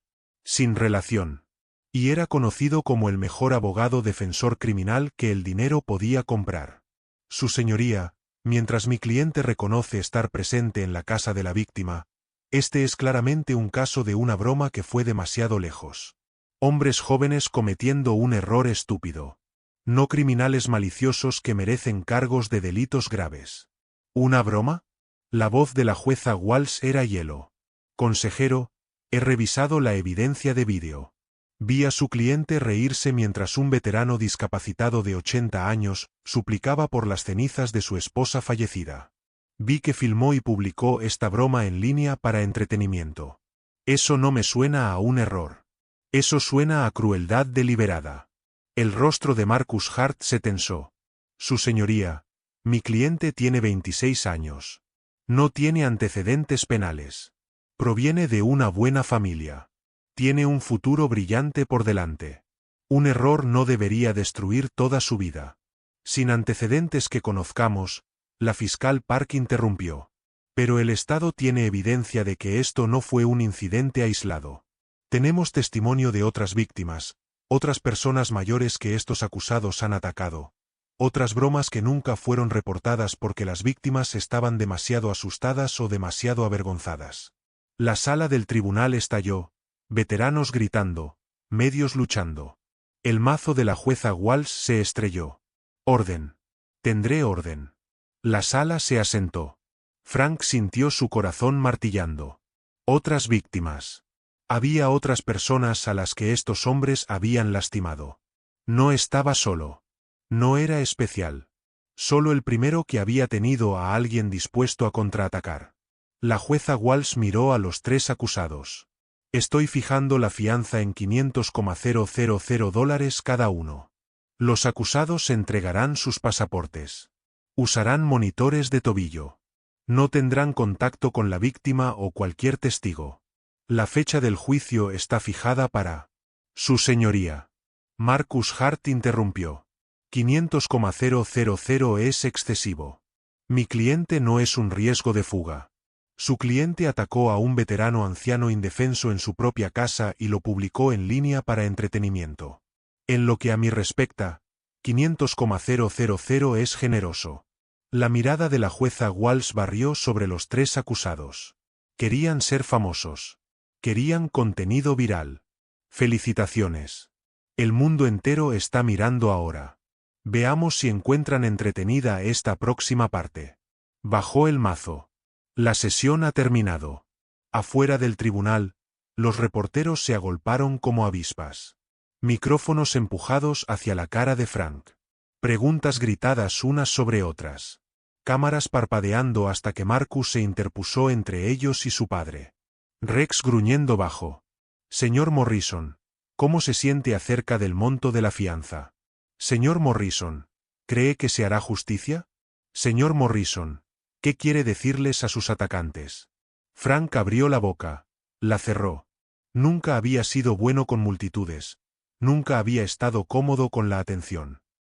Sin relación. Y era conocido como el mejor abogado defensor criminal que el dinero podía comprar. Su señoría, mientras mi cliente reconoce estar presente en la casa de la víctima, este es claramente un caso de una broma que fue demasiado lejos. Hombres jóvenes cometiendo un error estúpido. No criminales maliciosos que merecen cargos de delitos graves. ¿Una broma? La voz de la jueza Walsh era hielo. Consejero, he revisado la evidencia de vídeo. Vi a su cliente reírse mientras un veterano discapacitado de 80 años suplicaba por las cenizas de su esposa fallecida. Vi que filmó y publicó esta broma en línea para entretenimiento. Eso no me suena a un error. Eso suena a crueldad deliberada. El rostro de Marcus Hart se tensó. Su señoría, mi cliente tiene 26 años. No tiene antecedentes penales. Proviene de una buena familia. Tiene un futuro brillante por delante. Un error no debería destruir toda su vida. Sin antecedentes que conozcamos, la fiscal Park interrumpió. Pero el Estado tiene evidencia de que esto no fue un incidente aislado. Tenemos testimonio de otras víctimas, otras personas mayores que estos acusados han atacado, otras bromas que nunca fueron reportadas porque las víctimas estaban demasiado asustadas o demasiado avergonzadas. La sala del tribunal estalló. Veteranos gritando, medios luchando. El mazo de la jueza Walsh se estrelló. Orden. Tendré orden. La sala se asentó. Frank sintió su corazón martillando. Otras víctimas. Había otras personas a las que estos hombres habían lastimado. No estaba solo. No era especial. Solo el primero que había tenido a alguien dispuesto a contraatacar. La jueza Walsh miró a los tres acusados. Estoy fijando la fianza en $500,000 cada uno. Los acusados entregarán sus pasaportes. Usarán monitores de tobillo. No tendrán contacto con la víctima o cualquier testigo. La fecha del juicio está fijada para... Su señoría. Marcus Hart interrumpió. $500,000 es excesivo. Mi cliente no es un riesgo de fuga. Su cliente atacó a un veterano anciano indefenso en su propia casa y lo publicó en línea para entretenimiento. En lo que a mí respecta, 500,000 es generoso. La mirada de la jueza Walsh barrió sobre los tres acusados. Querían ser famosos. Querían contenido viral. Felicitaciones. El mundo entero está mirando ahora. Veamos si encuentran entretenida esta próxima parte. Bajó el mazo. La sesión ha terminado. Afuera del tribunal, los reporteros se agolparon como avispas. Micrófonos empujados hacia la cara de Frank. Preguntas gritadas unas sobre otras. Cámaras parpadeando hasta que Marcus se interpuso entre ellos y su padre. Rex gruñendo bajo. Señor Morrison, ¿cómo se siente acerca del monto de la fianza? Señor Morrison, ¿cree que se hará justicia? Señor Morrison, ¿qué quiere decirles a sus atacantes? Frank abrió la boca. La cerró. Nunca había sido bueno con multitudes. Nunca había estado cómodo con la atención.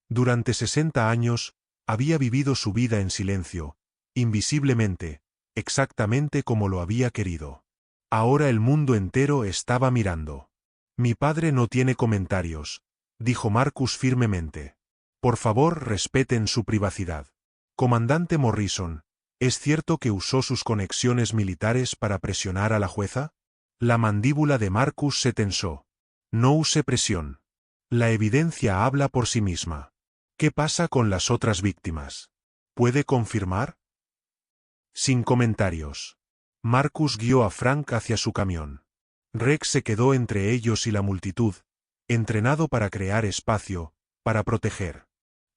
Durante 60 años, había vivido su vida en silencio, invisiblemente, exactamente como lo había querido. Ahora el mundo entero estaba mirando. Mi padre no tiene comentarios, dijo Marcus firmemente. Por favor, respeten su privacidad. Comandante Morrison, ¿es cierto que usó sus conexiones militares para presionar a la jueza? La mandíbula de Marcus se tensó. No use presión. La evidencia habla por sí misma. ¿Qué pasa con las otras víctimas? ¿Puede confirmar? Sin comentarios. Marcus guió a Frank hacia su camión. Rex se quedó entre ellos y la multitud, entrenado para crear espacio, para proteger.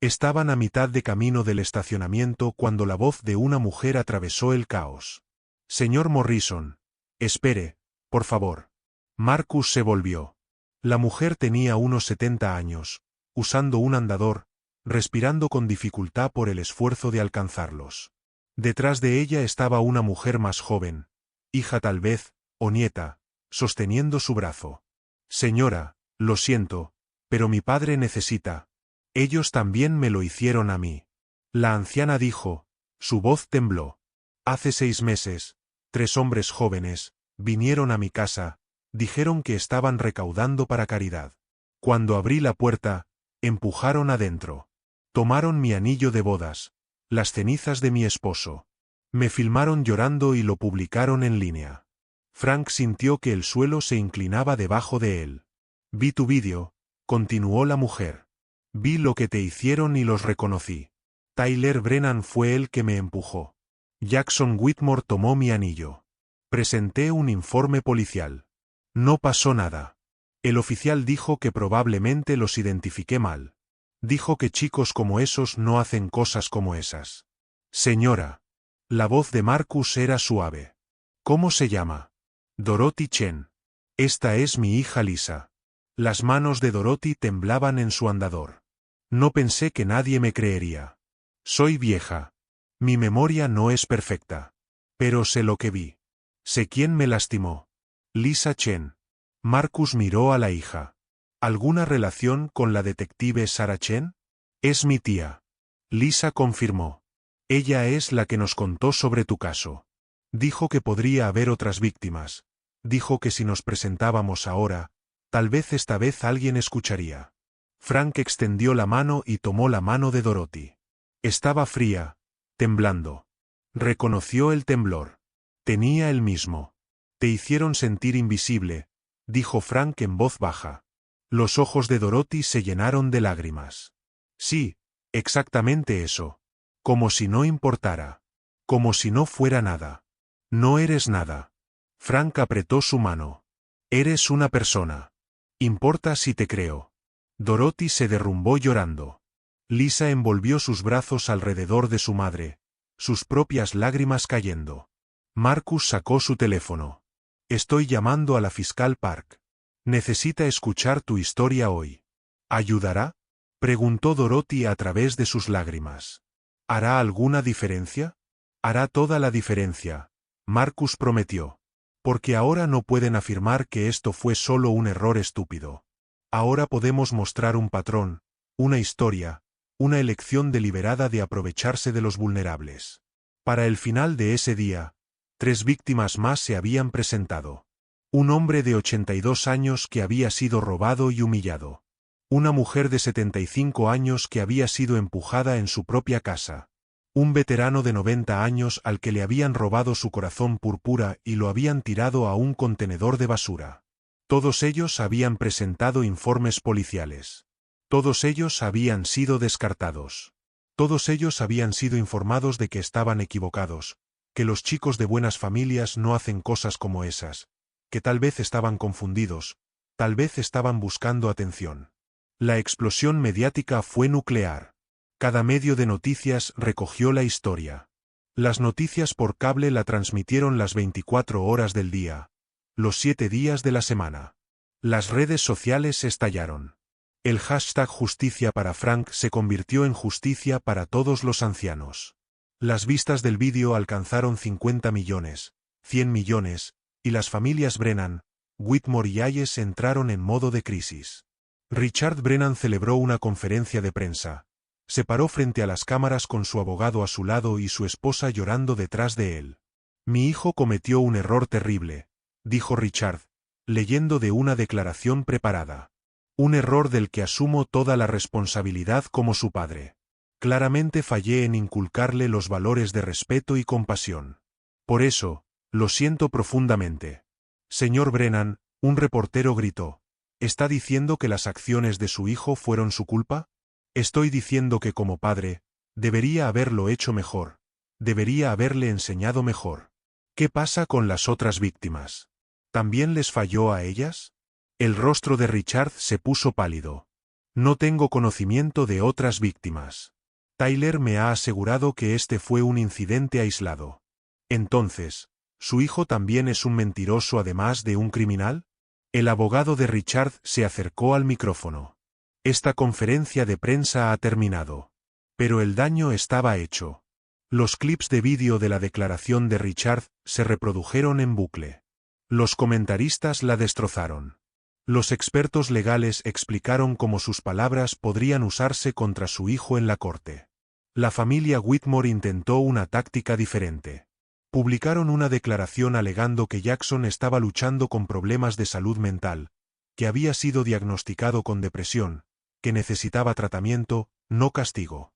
Estaban a mitad de camino del estacionamiento cuando la voz de una mujer atravesó el caos. Señor Morrison, espere, por favor. Marcus se volvió. La mujer tenía unos 70 años, usando un andador, respirando con dificultad por el esfuerzo de alcanzarlos. Detrás de ella estaba una mujer más joven, hija tal vez, o nieta, sosteniendo su brazo. Señora, lo siento, pero mi padre necesita. Ellos también me lo hicieron a mí. La anciana dijo, su voz tembló. Hace 6 meses, 3 hombres jóvenes, vinieron a mi casa, dijeron que estaban recaudando para caridad. Cuando abrí la puerta, empujaron adentro. Tomaron mi anillo de bodas, las cenizas de mi esposo. Me filmaron llorando y lo publicaron en línea. Frank sintió que el suelo se inclinaba debajo de él. Vi tu vídeo, continuó la mujer. Vi lo que te hicieron y los reconocí. Tyler Brennan fue el que me empujó. Jackson Whitmore tomó mi anillo. Presenté un informe policial. No pasó nada. El oficial dijo que probablemente los identifiqué mal. Dijo que chicos como esos no hacen cosas como esas. Señora. La voz de Marcus era suave. ¿Cómo se llama? Dorothy Chen. Esta es mi hija Lisa. Las manos de Dorothy temblaban en su andador. No pensé que nadie me creería. Soy vieja. Mi memoria no es perfecta. Pero sé lo que vi. Sé quién me lastimó. Lisa Chen. Marcus miró a la hija. ¿Alguna relación con la detective Sarah Chen? Es mi tía. Lisa confirmó. Ella es la que nos contó sobre tu caso. Dijo que podría haber otras víctimas. Dijo que si nos presentábamos ahora, tal vez esta vez alguien escucharía. Frank extendió la mano y tomó la mano de Dorothy. Estaba fría, temblando. Reconoció el temblor. Tenía el mismo. Te hicieron sentir invisible, dijo Frank en voz baja. Los ojos de Dorothy se llenaron de lágrimas. Sí, exactamente eso. Como si no importara. Como si no fuera nada. No eres nada. Frank apretó su mano. Eres una persona. Importa si te creo. Dorothy se derrumbó llorando. Lisa envolvió sus brazos alrededor de su madre, sus propias lágrimas cayendo. Marcus sacó su teléfono. Estoy llamando a la fiscal Park. Necesita escuchar tu historia hoy. ¿Ayudará? Preguntó Dorothy a través de sus lágrimas. ¿Hará alguna diferencia? Hará toda la diferencia, Marcus prometió. Porque ahora no pueden afirmar que esto fue solo un error estúpido. Ahora podemos mostrar un patrón, una historia, una elección deliberada de aprovecharse de los vulnerables. Para el final de ese día, 3 víctimas más se habían presentado. Un hombre de 82 años que había sido robado y humillado. Una mujer de 75 años que había sido empujada en su propia casa. Un veterano de 90 años al que le habían robado su corazón púrpura y lo habían tirado a un contenedor de basura. Todos ellos habían presentado informes policiales. Todos ellos habían sido descartados. Todos ellos habían sido informados de que estaban equivocados, que los chicos de buenas familias no hacen cosas como esas, que tal vez estaban confundidos, tal vez estaban buscando atención. La explosión mediática fue nuclear. Cada medio de noticias recogió la historia. Las noticias por cable la transmitieron las 24 horas del día, los 7 días de la semana. Las redes sociales estallaron. El hashtag Justicia para Frank se convirtió en justicia para todos los ancianos. Las vistas del vídeo alcanzaron 50 millones, 100 millones, y las familias Brennan, Whitmore y Hayes entraron en modo de crisis. Richard Brennan celebró una conferencia de prensa. Se paró frente a las cámaras con su abogado a su lado y su esposa llorando detrás de él. Mi hijo cometió un error terrible, dijo Richard, leyendo de una declaración preparada. Un error del que asumo toda la responsabilidad como su padre. Claramente fallé en inculcarle los valores de respeto y compasión. Por eso, lo siento profundamente. Señor Brennan, un reportero gritó. ¿Está diciendo que las acciones de su hijo fueron su culpa? Estoy diciendo que como padre, debería haberlo hecho mejor. Debería haberle enseñado mejor. ¿Qué pasa con las otras víctimas? ¿También les falló a ellas? El rostro de Richard se puso pálido. No tengo conocimiento de otras víctimas. Tyler me ha asegurado que este fue un incidente aislado. Entonces, ¿su hijo también es un mentiroso además de un criminal? El abogado de Richard se acercó al micrófono. Esta conferencia de prensa ha terminado. Pero el daño estaba hecho. Los clips de vídeo de la declaración de Richard se reprodujeron en bucle. Los comentaristas la destrozaron. Los expertos legales explicaron cómo sus palabras podrían usarse contra su hijo en la corte. La familia Whitmore intentó una táctica diferente. Publicaron una declaración alegando que Jackson estaba luchando con problemas de salud mental, que había sido diagnosticado con depresión, que necesitaba tratamiento, no castigo.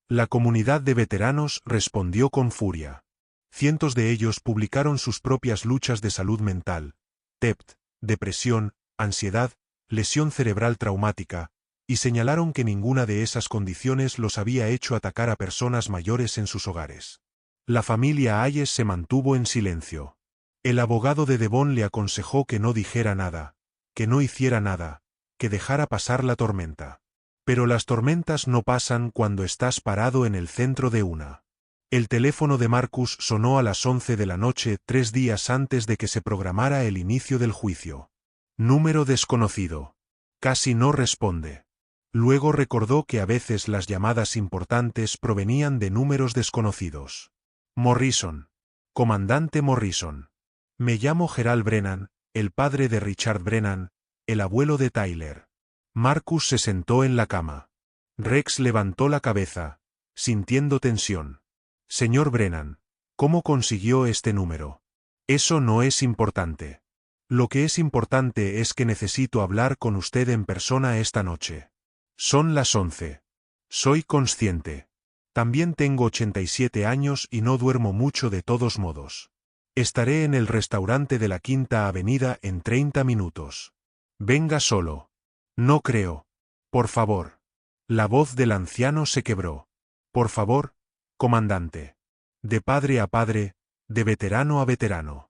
La comunidad de veteranos respondió con furia. Cientos de ellos publicaron sus propias luchas de salud mental, TEPT, depresión, ansiedad, lesión cerebral traumática, y señalaron que ninguna de esas condiciones los había hecho atacar a personas mayores en sus hogares. La familia Hayes se mantuvo en silencio. El abogado de Devon le aconsejó que no dijera nada, que no hiciera nada, que dejara pasar la tormenta. Pero las tormentas no pasan cuando estás parado en el centro de una. El teléfono de Marcus sonó a las 11 de la noche 3 días antes de que se programara el inicio del juicio. Número desconocido. Casi no responde. Luego recordó que a veces las llamadas importantes provenían de números desconocidos. Morrison. Comandante Morrison. Me llamo Gerald Brennan, el padre de Richard Brennan, el abuelo de Tyler. Marcus se sentó en la cama. Rex levantó la cabeza, sintiendo tensión. Señor Brennan, ¿cómo consiguió este número? Eso no es importante. Lo que es importante es que necesito hablar con usted en persona esta noche. Son las 11. Soy consciente. También tengo 87 años y no duermo mucho de todos modos. Estaré en el restaurante de la Quinta Avenida en 30 minutos. Venga solo. No creo. Por favor. La voz del anciano se quebró. Por favor, comandante. De padre a padre, de veterano a veterano.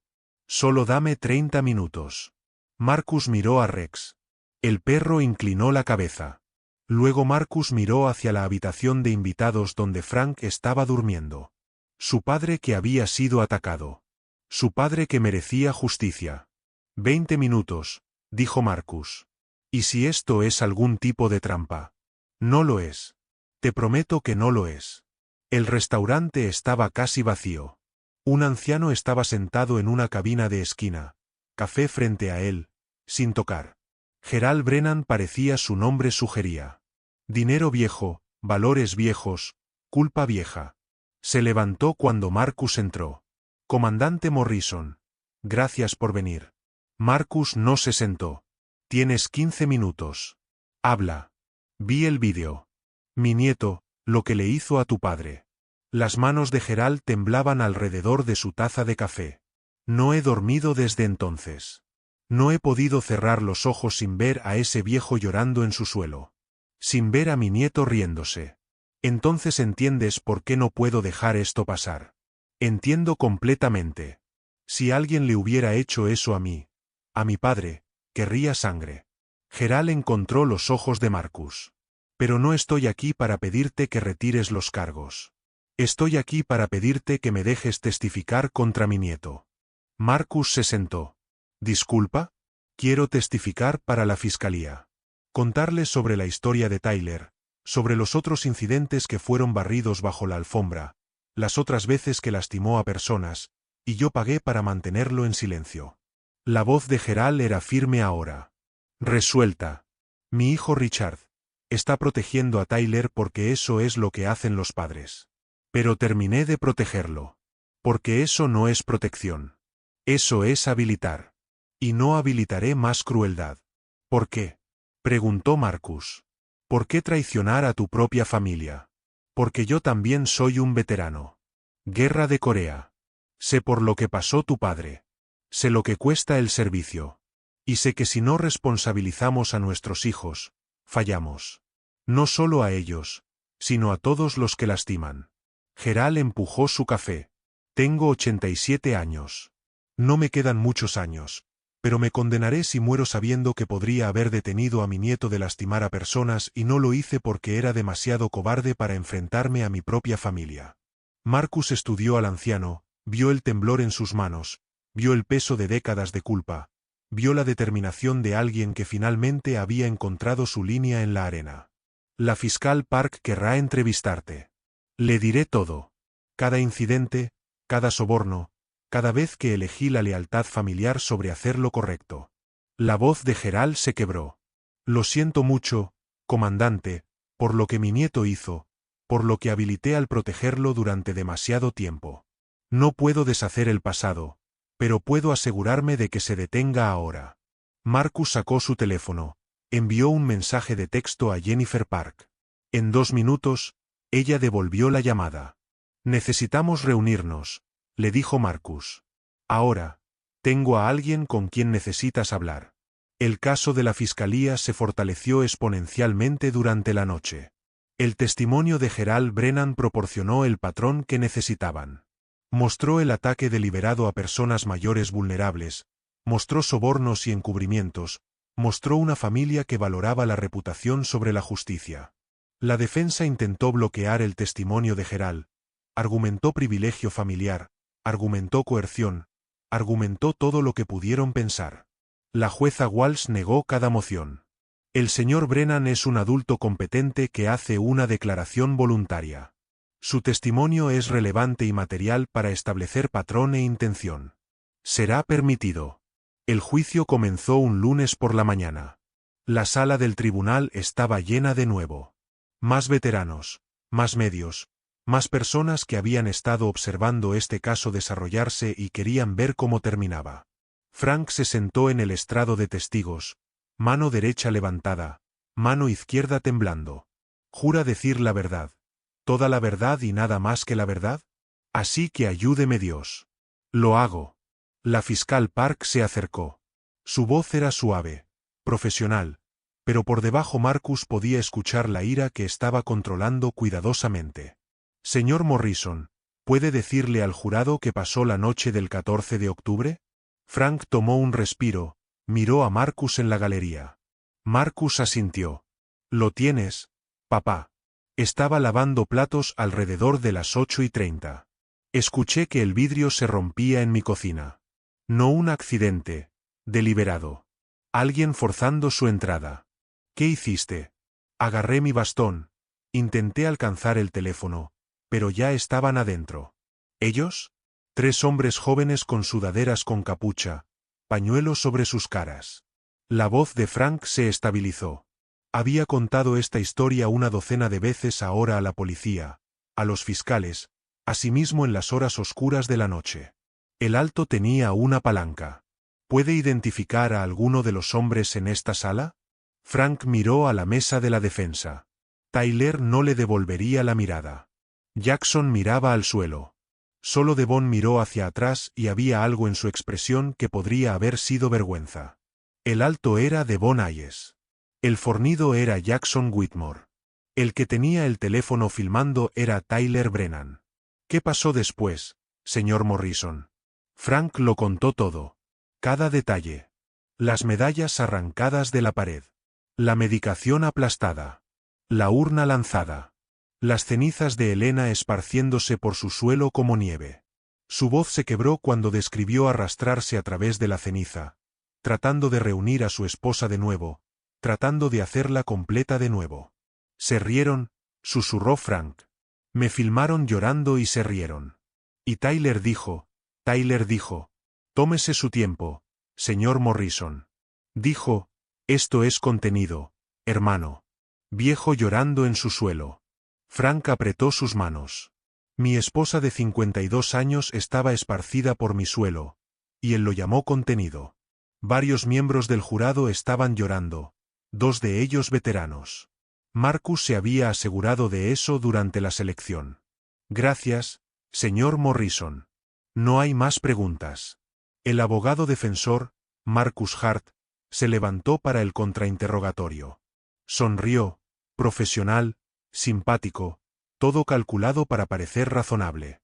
Solo dame 30 minutos. Marcus miró a Rex. El perro inclinó la cabeza. Luego Marcus miró hacia la habitación de invitados donde Frank estaba durmiendo. Su padre que había sido atacado. Su padre que merecía justicia. 20 minutos, dijo Marcus. ¿Y si esto es algún tipo de trampa? No lo es. Te prometo que no lo es. El restaurante estaba casi vacío. Un anciano estaba sentado en una cabina de esquina, café frente a él, sin tocar. Gerald Brennan parecía su nombre sugería. Dinero viejo, valores viejos, culpa vieja. Se levantó cuando Marcus entró. Comandante Morrison. Gracias por venir. Marcus no se sentó. Tienes 15 minutos. Habla. Vi el vídeo. Mi nieto, lo que le hizo a tu padre. Las manos de Gerald temblaban alrededor de su taza de café. No he dormido desde entonces. No he podido cerrar los ojos sin ver a ese viejo llorando en su suelo. Sin ver a mi nieto riéndose. Entonces entiendes por qué no puedo dejar esto pasar. Entiendo completamente. Si alguien le hubiera hecho eso a mí, a mi padre, querría sangre. Gerald encontró los ojos de Marcus. Pero no estoy aquí para pedirte que retires los cargos. Estoy aquí para pedirte que me dejes testificar contra mi nieto. Marcus se sentó. ¿Disculpa? Quiero testificar para la fiscalía. Contarles sobre la historia de Tyler, sobre los otros incidentes que fueron barridos bajo la alfombra, las otras veces que lastimó a personas, y yo pagué para mantenerlo en silencio. La voz de Gerald era firme ahora. Resuelta. Mi hijo Richard está protegiendo a Tyler porque eso es lo que hacen los padres. Pero terminé de protegerlo. Porque eso no es protección. Eso es habilitar. Y no habilitaré más crueldad. ¿Por qué? Preguntó Marcus. ¿Por qué traicionar a tu propia familia? Porque yo también soy un veterano. Guerra de Corea. Sé por lo que pasó tu padre. Sé lo que cuesta el servicio. Y sé que si no responsabilizamos a nuestros hijos, fallamos. No solo a ellos, sino a todos los que lastiman. Gerald empujó su café. Tengo 87 años. No me quedan muchos años, pero me condenaré si muero sabiendo que podría haber detenido a mi nieto de lastimar a personas y no lo hice porque era demasiado cobarde para enfrentarme a mi propia familia. Marcus estudió al anciano, vio el temblor en sus manos, vio el peso de décadas de culpa, vio la determinación de alguien que finalmente había encontrado su línea en la arena. La fiscal Park querrá entrevistarte. Le diré todo. Cada incidente, cada soborno, cada vez que elegí la lealtad familiar sobre hacer lo correcto. La voz de Gerald se quebró. Lo siento mucho, comandante, por lo que mi nieto hizo, por lo que habilité al protegerlo durante demasiado tiempo. No puedo deshacer el pasado, pero puedo asegurarme de que se detenga ahora. Marcus sacó su teléfono, envió un mensaje de texto a Jennifer Park. En 2 minutos, ella devolvió la llamada. Necesitamos reunirnos, le dijo Marcus. Ahora, tengo a alguien con quien necesitas hablar. El caso de la fiscalía se fortaleció exponencialmente durante la noche. El testimonio de Gerald Brennan proporcionó el patrón que necesitaban. Mostró el ataque deliberado a personas mayores vulnerables, mostró sobornos y encubrimientos, mostró una familia que valoraba la reputación sobre la justicia. La defensa intentó bloquear el testimonio de Gerald, argumentó privilegio familiar, argumentó coerción, argumentó todo lo que pudieron pensar. La jueza Walsh negó cada moción. El señor Brennan es un adulto competente que hace una declaración voluntaria. Su testimonio es relevante y material para establecer patrón e intención. Será permitido. El juicio comenzó un lunes por la mañana. La sala del tribunal estaba llena de nuevo. Más veteranos, más medios, más personas que habían estado observando este caso desarrollarse y querían ver cómo terminaba. Frank se sentó en el estrado de testigos, mano derecha levantada, mano izquierda temblando. ¿Jura decir la verdad? ¿Toda la verdad y nada más que la verdad? Así que ayúdeme Dios. Lo hago. La fiscal Park se acercó. Su voz era suave, profesional, pero por debajo Marcus podía escuchar la ira que estaba controlando cuidadosamente. Señor Morrison, ¿puede decirle al jurado qué pasó la noche del 14 de octubre? Frank tomó un respiro, miró a Marcus en la galería. Marcus asintió. ¿Lo tienes, papá? Estaba lavando platos alrededor de las 8:30. Escuché que el vidrio se rompía en mi cocina. No un accidente, deliberado. Alguien forzando su entrada. ¿Qué hiciste? Agarré mi bastón. Intenté alcanzar el teléfono, pero ya estaban adentro. ¿Ellos? 3 hombres jóvenes con sudaderas con capucha, pañuelos sobre sus caras. La voz de Frank se estabilizó. Había contado esta historia una docena de veces ahora a la policía, a los fiscales, asimismo en las horas oscuras de la noche. El alto tenía una palanca. ¿Puede identificar a alguno de los hombres en esta sala? Frank miró a la mesa de la defensa. Tyler no le devolvería la mirada. Jackson miraba al suelo. Solo Devon miró hacia atrás y había algo en su expresión que podría haber sido vergüenza. El alto era Devon Hayes. El fornido era Jackson Whitmore. El que tenía el teléfono filmando era Tyler Brennan. ¿Qué pasó después, señor Morrison? Frank lo contó todo. Cada detalle. Las medallas arrancadas de la pared. La medicación aplastada. La urna lanzada. Las cenizas de Elena esparciéndose por su suelo como nieve. Su voz se quebró cuando describió arrastrarse a través de la ceniza, tratando de reunir a su esposa de nuevo, tratando de hacerla completa de nuevo. Se rieron, susurró Frank. Me filmaron llorando y se rieron. Y Tyler dijo, tómese su tiempo, señor Morrison. Dijo, esto es contenido, hermano. Viejo llorando en su suelo. Frank apretó sus manos. Mi esposa de 52 años estaba esparcida por mi suelo, y él lo llamó contenido. Varios miembros del jurado estaban llorando, 2 de ellos veteranos. Marcus se había asegurado de eso durante la selección. Gracias, señor Morrison. No hay más preguntas. El abogado defensor, Marcus Hart, se levantó para el contrainterrogatorio. Sonrió, profesional, simpático, todo calculado para parecer razonable.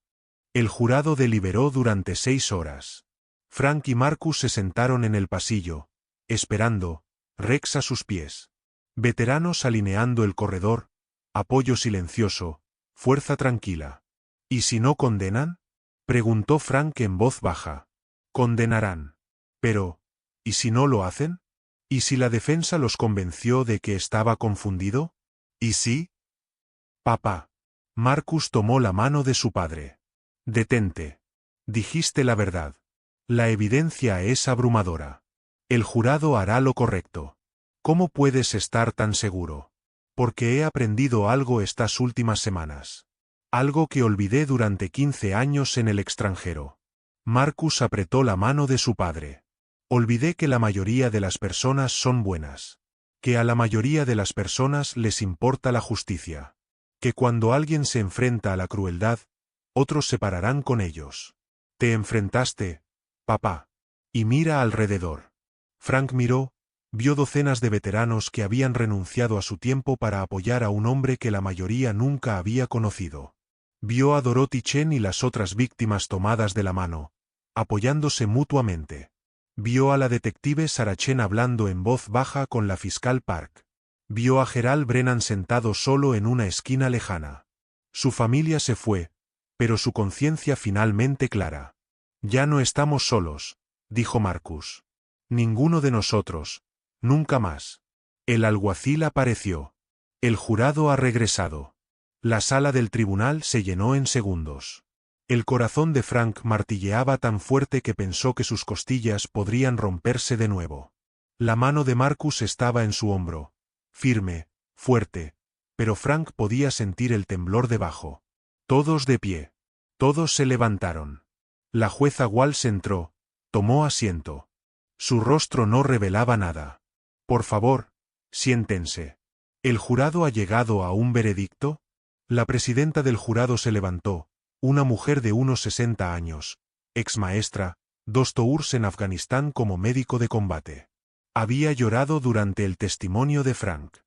El jurado deliberó durante 6 horas. Frank y Marcus se sentaron en el pasillo, esperando, Rex a sus pies. Veteranos alineando el corredor, apoyo silencioso, fuerza tranquila. ¿Y si no condenan? Preguntó Frank en voz baja. Condenarán. Pero, ¿y si no lo hacen? ¿Y si la defensa los convenció de que estaba confundido? ¿Y si? Papá. Marcus tomó la mano de su padre. Detente. Dijiste la verdad. La evidencia es abrumadora. El jurado hará lo correcto. ¿Cómo puedes estar tan seguro? Porque he aprendido algo estas últimas semanas. Algo que olvidé durante 15 años en el extranjero. Marcus apretó la mano de su padre. Olvidé que la mayoría de las personas son buenas. Que a la mayoría de las personas les importa la justicia. Que cuando alguien se enfrenta a la crueldad, otros se pararán con ellos. Te enfrentaste, papá. Y mira alrededor. Frank miró, vio docenas de veteranos que habían renunciado a su tiempo para apoyar a un hombre que la mayoría nunca había conocido. Vio a Dorothy Chen y las otras víctimas tomadas de la mano, apoyándose mutuamente. Vio a la detective Sarah Chen hablando en voz baja con la fiscal Park. Vio a Gerald Brennan sentado solo en una esquina lejana. Su familia se fue, pero su conciencia finalmente clara. Ya no estamos solos, dijo Marcus. Ninguno de nosotros, nunca más. El alguacil apareció. El jurado ha regresado. La sala del tribunal se llenó en segundos. El corazón de Frank martilleaba tan fuerte que pensó que sus costillas podrían romperse de nuevo. La mano de Marcus estaba en su hombro, firme, fuerte, pero Frank podía sentir el temblor debajo. Todos de pie. Todos se levantaron. La jueza Walsh entró, tomó asiento. Su rostro no revelaba nada. Por favor, siéntense. ¿El jurado ha llegado a un veredicto? La presidenta del jurado se levantó, una mujer de unos 60 años, ex maestra, 2 tours en Afganistán como médico de combate. Había llorado durante el testimonio de Frank.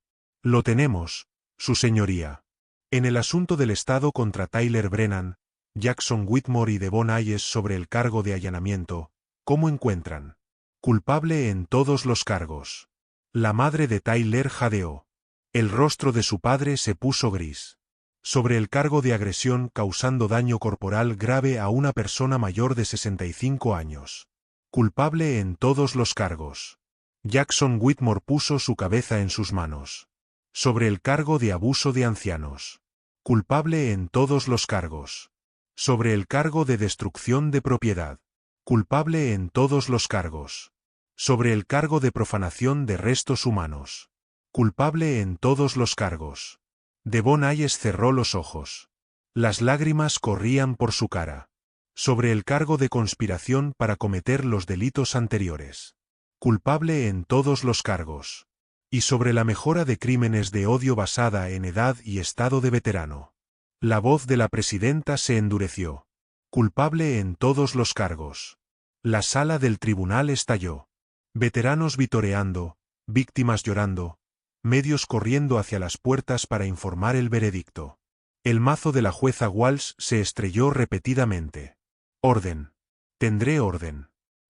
Lo tenemos, su señoría. En el asunto del Estado contra Tyler Brennan, Jackson Whitmore y Devon Hayes sobre el cargo de allanamiento, ¿cómo encuentran? Culpable en todos los cargos. La madre de Tyler jadeó. El rostro de su padre se puso gris. Sobre el cargo de agresión causando daño corporal grave a una persona mayor de 65 años. Culpable en todos los cargos. Jackson Whitmore puso su cabeza en sus manos. Sobre el cargo de abuso de ancianos. Culpable en todos los cargos. Sobre el cargo de destrucción de propiedad. Culpable en todos los cargos. Sobre el cargo de profanación de restos humanos. Culpable en todos los cargos. Devon Hayes cerró los ojos. Las lágrimas corrían por su cara. Sobre el cargo de conspiración para cometer los delitos anteriores. Culpable en todos los cargos. Y sobre la mejora de crímenes de odio basada en edad y estado de veterano. La voz de la presidenta se endureció. Culpable en todos los cargos. La sala del tribunal estalló. Veteranos vitoreando, víctimas llorando, medios corriendo hacia las puertas para informar el veredicto. El mazo de la jueza Walsh se estrelló repetidamente. Orden. Tendré orden.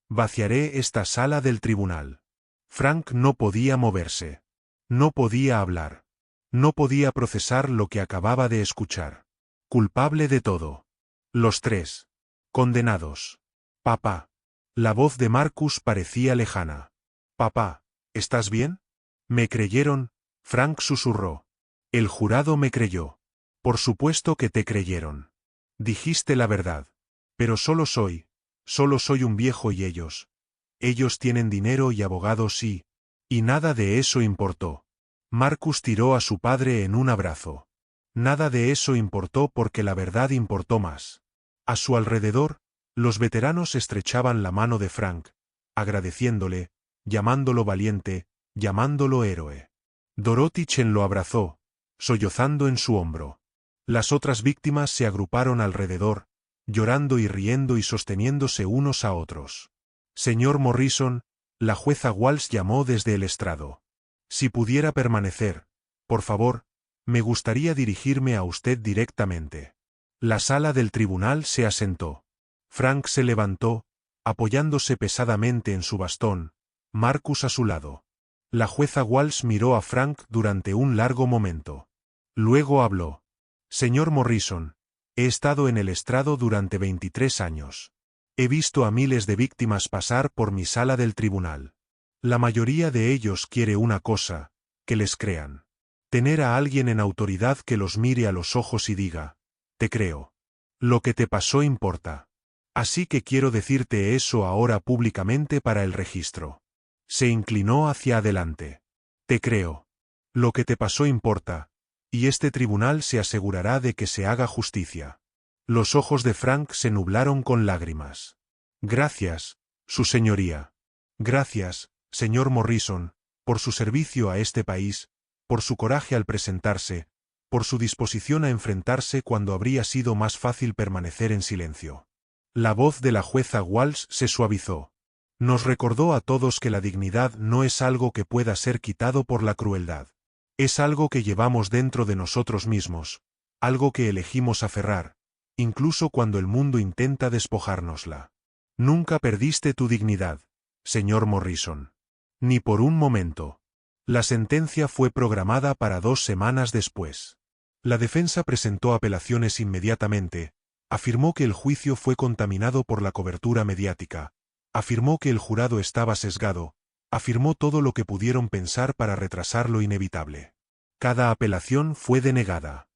Vaciaré esta sala del tribunal. Frank no podía moverse. No podía hablar. No podía procesar lo que acababa de escuchar. Culpable de todo. Los tres. Condenados. Papá. La voz de Marcus parecía lejana. Papá, ¿estás bien? Me creyeron, Frank susurró. El jurado me creyó. Por supuesto que te creyeron. Dijiste la verdad. Pero solo soy un viejo y ellos tienen dinero y abogados y nada de eso importó. Marcus tiró a su padre en un abrazo. Nada de eso importó porque la verdad importó más. A su alrededor, los veteranos estrechaban la mano de Frank, agradeciéndole, llamándolo valiente, llamándolo héroe. Dorothy Chen lo abrazó, sollozando en su hombro. Las otras víctimas se agruparon alrededor, llorando y riendo y sosteniéndose unos a otros. Señor Morrison, la jueza Walsh llamó desde el estrado. Si pudiera permanecer, por favor, me gustaría dirigirme a usted directamente. La sala del tribunal se asentó. Frank se levantó, apoyándose pesadamente en su bastón, Marcus a su lado. La jueza Walsh miró a Frank durante un largo momento. Luego habló. Señor Morrison, he estado en el estrado durante 23 años. He visto a miles de víctimas pasar por mi sala del tribunal. La mayoría de ellos quiere una cosa, que les crean. Tener a alguien en autoridad que los mire a los ojos y diga, te creo. Lo que te pasó importa. Así que quiero decirte eso ahora públicamente para el registro. Se inclinó hacia adelante. Te creo. Lo que te pasó importa, y este tribunal se asegurará de que se haga justicia. Los ojos de Frank se nublaron con lágrimas. Gracias, su señoría. Gracias, señor Morrison, por su servicio a este país, por su coraje al presentarse, por su disposición a enfrentarse cuando habría sido más fácil permanecer en silencio. La voz de la jueza Walsh se suavizó. Nos recordó a todos que la dignidad no es algo que pueda ser quitado por la crueldad. Es algo que llevamos dentro de nosotros mismos, algo que elegimos aferrar, incluso cuando el mundo intenta despojárnosla. Nunca perdiste tu dignidad, señor Morrison. Ni por un momento. La sentencia fue programada para 2 semanas después. La defensa presentó apelaciones inmediatamente, afirmó que el juicio fue contaminado por la cobertura mediática, afirmó que el jurado estaba sesgado, afirmó todo lo que pudieron pensar para retrasar lo inevitable. Cada apelación fue denegada.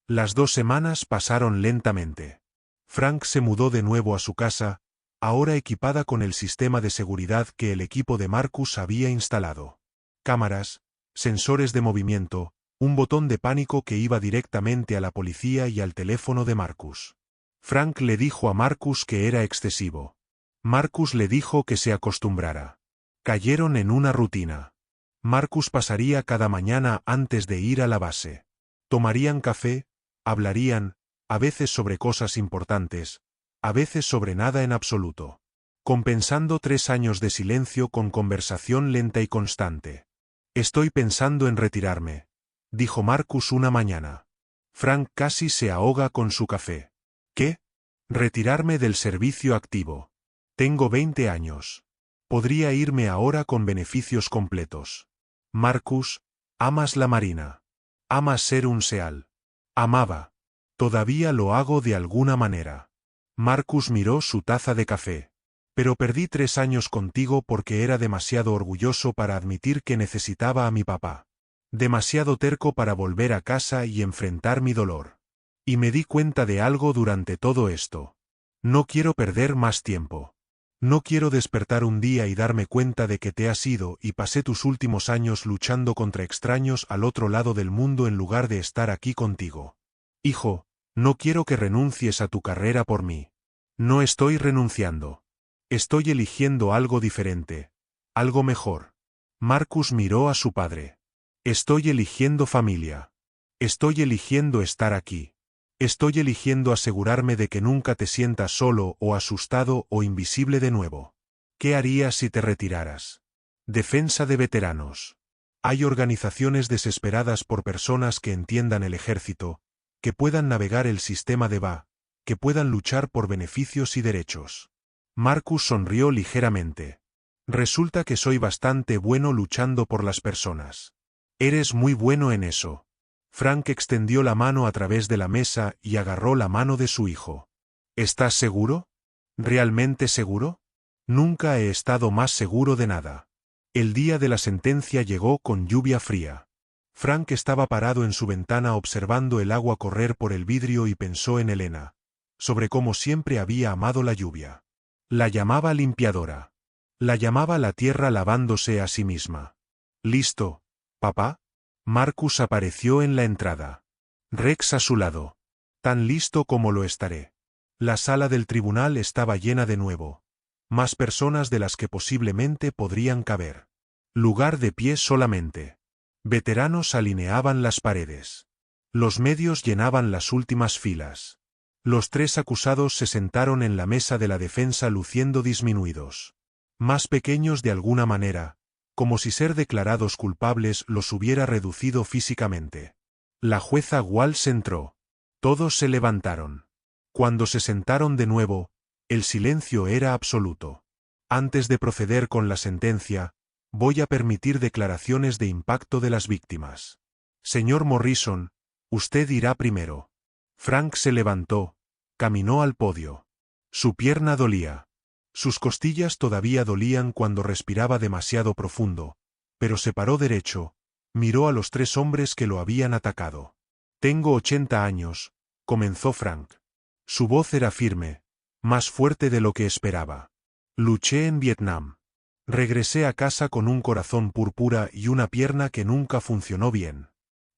Las 2 semanas pasaron lentamente. Frank se mudó de nuevo a su casa, ahora equipada con el sistema de seguridad que el equipo de Marcus había instalado. Cámaras, sensores de movimiento, un botón de pánico que iba directamente a la policía y al teléfono de Marcus. Frank le dijo a Marcus que era excesivo. Marcus le dijo que se acostumbrara. Cayeron en una rutina. Marcus pasaría cada mañana antes de ir a la base. Tomarían café, hablarían, a veces sobre cosas importantes, a veces sobre nada en absoluto. Compensando 3 años de silencio con conversación lenta y constante. Estoy pensando en retirarme, dijo Marcus una mañana. Frank casi se ahoga con su café. ¿Qué? Retirarme del servicio activo. Tengo 20 años. Podría irme ahora con beneficios completos. Marcus, amas la marina. Amas ser un SEAL. Amaba. Todavía lo hago de alguna manera. Marcus miró su taza de café. Pero perdí 3 años contigo porque era demasiado orgulloso para admitir que necesitaba a mi papá. Demasiado terco para volver a casa y enfrentar mi dolor. Y me di cuenta de algo durante todo esto. No quiero perder más tiempo. No quiero despertar un día y darme cuenta de que te has ido y pasé tus últimos años luchando contra extraños al otro lado del mundo en lugar de estar aquí contigo. Hijo, no quiero que renuncies a tu carrera por mí. No estoy renunciando. Estoy eligiendo algo diferente. Algo mejor. Marcus miró a su padre. Estoy eligiendo familia. Estoy eligiendo estar aquí. Estoy eligiendo asegurarme de que nunca te sientas solo o asustado o invisible de nuevo. ¿Qué harías si te retiraras? Defensa de veteranos. Hay organizaciones desesperadas por personas que entiendan el ejército, que puedan navegar el sistema de VA, que puedan luchar por beneficios y derechos. Marcus sonrió ligeramente. Resulta que soy bastante bueno luchando por las personas. Eres muy bueno en eso. Frank extendió la mano a través de la mesa y agarró la mano de su hijo. ¿Estás seguro? ¿Realmente seguro? Nunca he estado más seguro de nada. El día de la sentencia llegó con lluvia fría. Frank estaba parado en su ventana observando el agua correr por el vidrio y pensó en Elena, sobre cómo siempre había amado la lluvia. La llamaba limpiadora. La llamaba la tierra lavándose a sí misma. ¿Listo, papá? Marcus apareció en la entrada. Rex a su lado. Tan listo como lo estaré. La sala del tribunal estaba llena de nuevo. Más personas de las que posiblemente podrían caber. Lugar de pie solamente. Veteranos alineaban las paredes. Los medios llenaban las últimas filas. Los tres acusados se sentaron en la mesa de la defensa luciendo disminuidos. Más pequeños de alguna manera, como si ser declarados culpables los hubiera reducido físicamente. La jueza Walsh entró. Todos se levantaron. Cuando se sentaron de nuevo, el silencio era absoluto. Antes de proceder con la sentencia, voy a permitir declaraciones de impacto de las víctimas. Señor Morrison, usted irá primero. Frank se levantó, caminó al podio. Su pierna dolía. Sus costillas todavía dolían cuando respiraba demasiado profundo, pero se paró derecho, miró a los tres hombres que lo habían atacado. Tengo 80 años, comenzó Frank. Su voz era firme, más fuerte de lo que esperaba. Luché en Vietnam. Regresé a casa con un corazón púrpura y una pierna que nunca funcionó bien.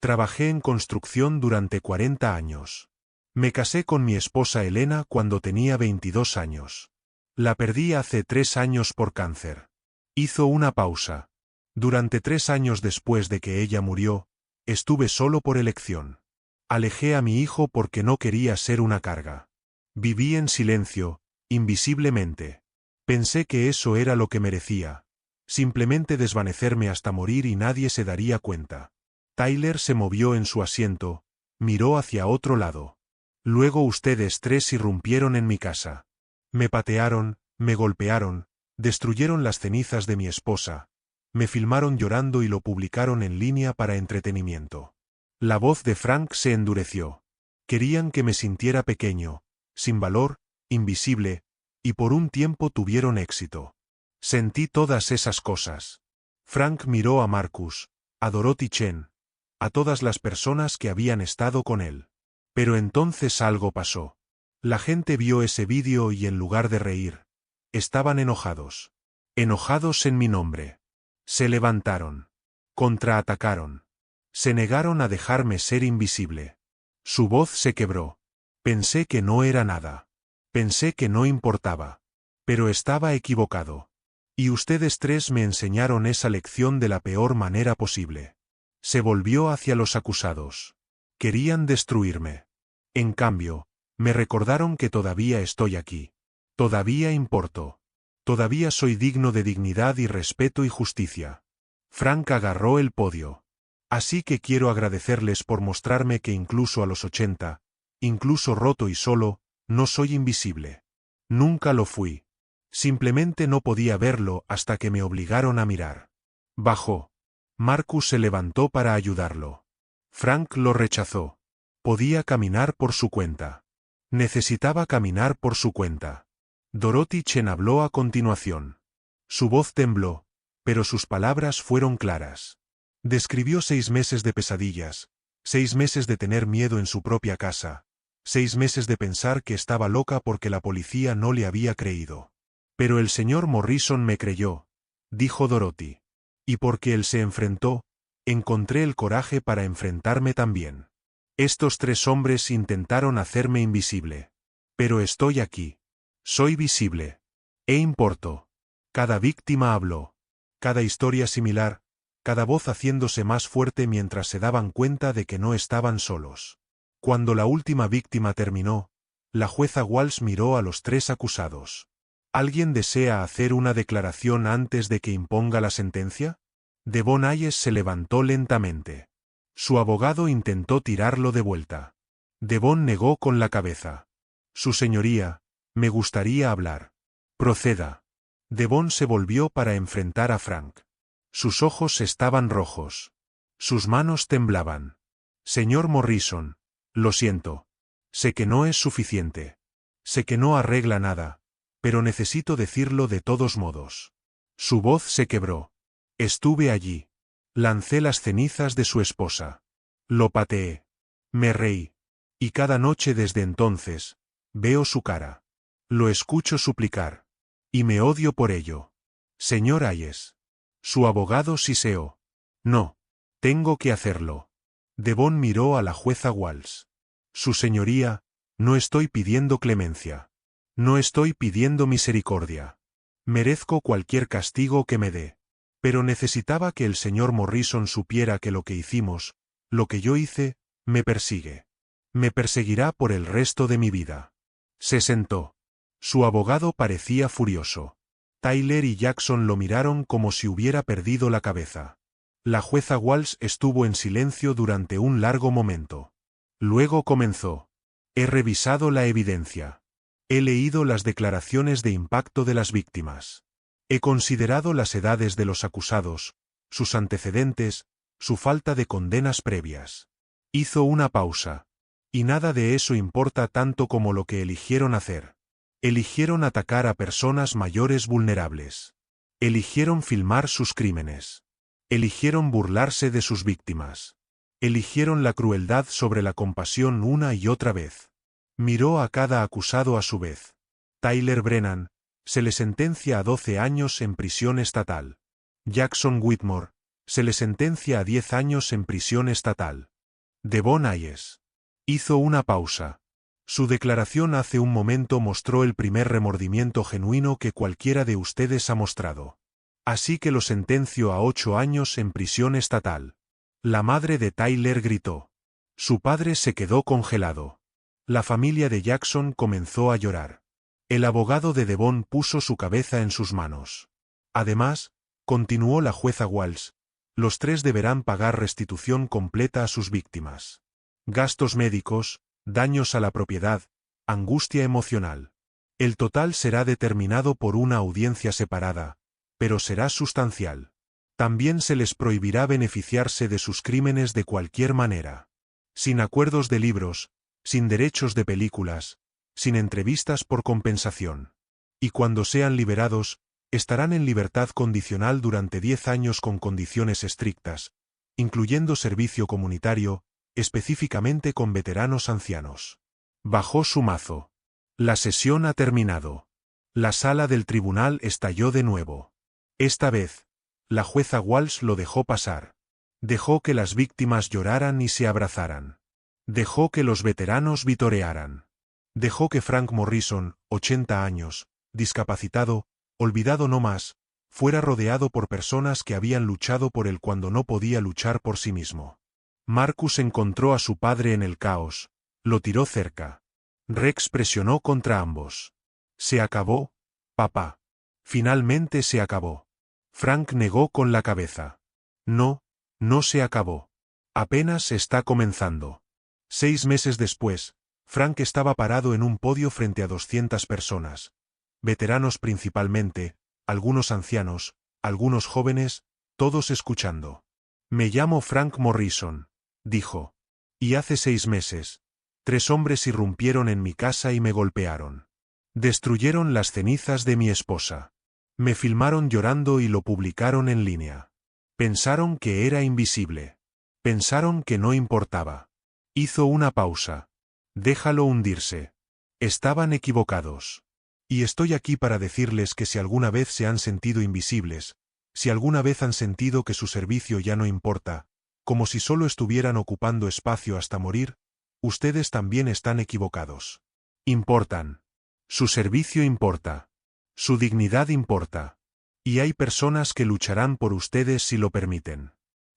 Trabajé en construcción durante 40 años. Me casé con mi esposa Elena cuando tenía 22 años. La perdí hace 3 años por cáncer. Hizo una pausa. Durante 3 años después de que ella murió, estuve solo por elección. Alejé a mi hijo porque no quería ser una carga. Viví en silencio, invisiblemente. Pensé que eso era lo que merecía. Simplemente desvanecerme hasta morir y nadie se daría cuenta. Tyler se movió en su asiento, miró hacia otro lado. Luego ustedes tres irrumpieron en mi casa. Me patearon, me golpearon, destruyeron las cenizas de mi esposa. Me filmaron llorando y lo publicaron en línea para entretenimiento. La voz de Frank se endureció. Querían que me sintiera pequeño, sin valor, invisible, y por un tiempo tuvieron éxito. Sentí todas esas cosas. Frank miró a Marcus, a Dorothy Chen, a todas las personas que habían estado con él. Pero entonces algo pasó. La gente vio ese vídeo y en lugar de reír, estaban enojados. Enojados en mi nombre. Se levantaron. Contraatacaron. Se negaron a dejarme ser invisible. Su voz se quebró. Pensé que no era nada. Pensé que no importaba. Pero estaba equivocado. Y ustedes tres me enseñaron esa lección de la peor manera posible. Se volvió hacia los acusados. Querían destruirme. En cambio, me recordaron que todavía estoy aquí. Todavía importo. Todavía soy digno de dignidad y respeto y justicia. Frank agarró el podio. Así que quiero agradecerles por mostrarme que incluso a los 80, incluso roto y solo, no soy invisible. Nunca lo fui. Simplemente no podía verlo hasta que me obligaron a mirar. Bajó. Marcus se levantó para ayudarlo. Frank lo rechazó. Podía caminar por su cuenta. Necesitaba caminar por su cuenta. Dorothy Chen habló a continuación. Su voz tembló, pero sus palabras fueron claras. Describió 6 meses de pesadillas, 6 meses de tener miedo en su propia casa, 6 meses de pensar que estaba loca porque la policía no le había creído. Pero el señor Morrison me creyó, dijo Dorothy. Y porque él se enfrentó, encontré el coraje para enfrentarme también. Estos 3 hombres intentaron hacerme invisible. Pero estoy aquí. Soy visible. E importo. Cada víctima habló. Cada historia similar, cada voz haciéndose más fuerte mientras se daban cuenta de que no estaban solos. Cuando la última víctima terminó, la jueza Walsh miró a los 3 acusados. ¿Alguien desea hacer una declaración antes de que imponga la sentencia? Devon Hayes se levantó lentamente. Su abogado intentó tirarlo de vuelta. Devon negó con la cabeza. Su señoría, me gustaría hablar. Proceda. Devon se volvió para enfrentar a Frank. Sus ojos estaban rojos. Sus manos temblaban. Señor Morrison, lo siento. Sé que no es suficiente. Sé que no arregla nada, pero necesito decirlo de todos modos. Su voz se quebró. Estuve allí. Lancé las cenizas de su esposa. Lo pateé. Me reí. Y cada noche desde entonces, veo su cara. Lo escucho suplicar. Y me odio por ello. Señor Hayes. Su abogado siseó. No. Tengo que hacerlo. Devon miró a la jueza Walsh. Su señoría, no estoy pidiendo clemencia. No estoy pidiendo misericordia. Merezco cualquier castigo que me dé. Pero necesitaba que el señor Morrison supiera que lo que hicimos, lo que yo hice, me persigue. Me perseguirá por el resto de mi vida. Se sentó. Su abogado parecía furioso. Tyler y Jackson lo miraron como si hubiera perdido la cabeza. La jueza Walsh estuvo en silencio durante un largo momento. Luego comenzó. He revisado la evidencia. He leído las declaraciones de impacto de las víctimas. He considerado las edades de los acusados, sus antecedentes, su falta de condenas previas. Hizo una pausa. Y nada de eso importa tanto como lo que eligieron hacer. Eligieron atacar a personas mayores vulnerables. Eligieron filmar sus crímenes. Eligieron burlarse de sus víctimas. Eligieron la crueldad sobre la compasión una y otra vez. Miró a cada acusado a su vez. Tyler Brennan, se le sentencia a 12 años en prisión estatal. Jackson Whitmore, se le sentencia a 10 años en prisión estatal. Devon Hayes. Hizo una pausa. Su declaración hace un momento mostró el primer remordimiento genuino que cualquiera de ustedes ha mostrado. Así que lo sentencio a 8 años en prisión estatal. La madre de Tyler gritó. Su padre se quedó congelado. La familia de Jackson comenzó a llorar. El abogado de Devon puso su cabeza en sus manos. Además, continuó la jueza Walsh, los 3 deberán pagar restitución completa a sus víctimas. Gastos médicos, daños a la propiedad, angustia emocional. El total será determinado por una audiencia separada, pero será sustancial. También se les prohibirá beneficiarse de sus crímenes de cualquier manera. Sin acuerdos de libros, sin derechos de películas, sin entrevistas por compensación. Y cuando sean liberados, estarán en libertad condicional durante 10 años con condiciones estrictas, incluyendo servicio comunitario, específicamente con veteranos ancianos. Bajó su mazo. La sesión ha terminado. La sala del tribunal estalló de nuevo. Esta vez, la jueza Walsh lo dejó pasar. Dejó que las víctimas lloraran y se abrazaran. Dejó que los veteranos vitorearan. Dejó que Frank Morrison, 80 años, discapacitado, olvidado no más, fuera rodeado por personas que habían luchado por él cuando no podía luchar por sí mismo. Marcus encontró a su padre en el caos, lo tiró cerca. Rex presionó contra ambos. Se acabó, papá. Finalmente se acabó. Frank negó con la cabeza. No, no se acabó. Apenas está comenzando. 6 meses después, Frank estaba parado en un podio frente a 200 personas. Veteranos principalmente, algunos ancianos, algunos jóvenes, todos escuchando. Me llamo Frank Morrison, dijo. Y hace 6 meses, 3 hombres irrumpieron en mi casa y me golpearon. Destruyeron las cenizas de mi esposa. Me filmaron llorando y lo publicaron en línea. Pensaron que era invisible. Pensaron que no importaba. Hizo una pausa. Déjalo hundirse. Estaban equivocados. Y estoy aquí para decirles que si alguna vez se han sentido invisibles, si alguna vez han sentido que su servicio ya no importa, como si solo estuvieran ocupando espacio hasta morir, ustedes también están equivocados. Importan. Su servicio importa. Su dignidad importa. Y hay personas que lucharán por ustedes si lo permiten.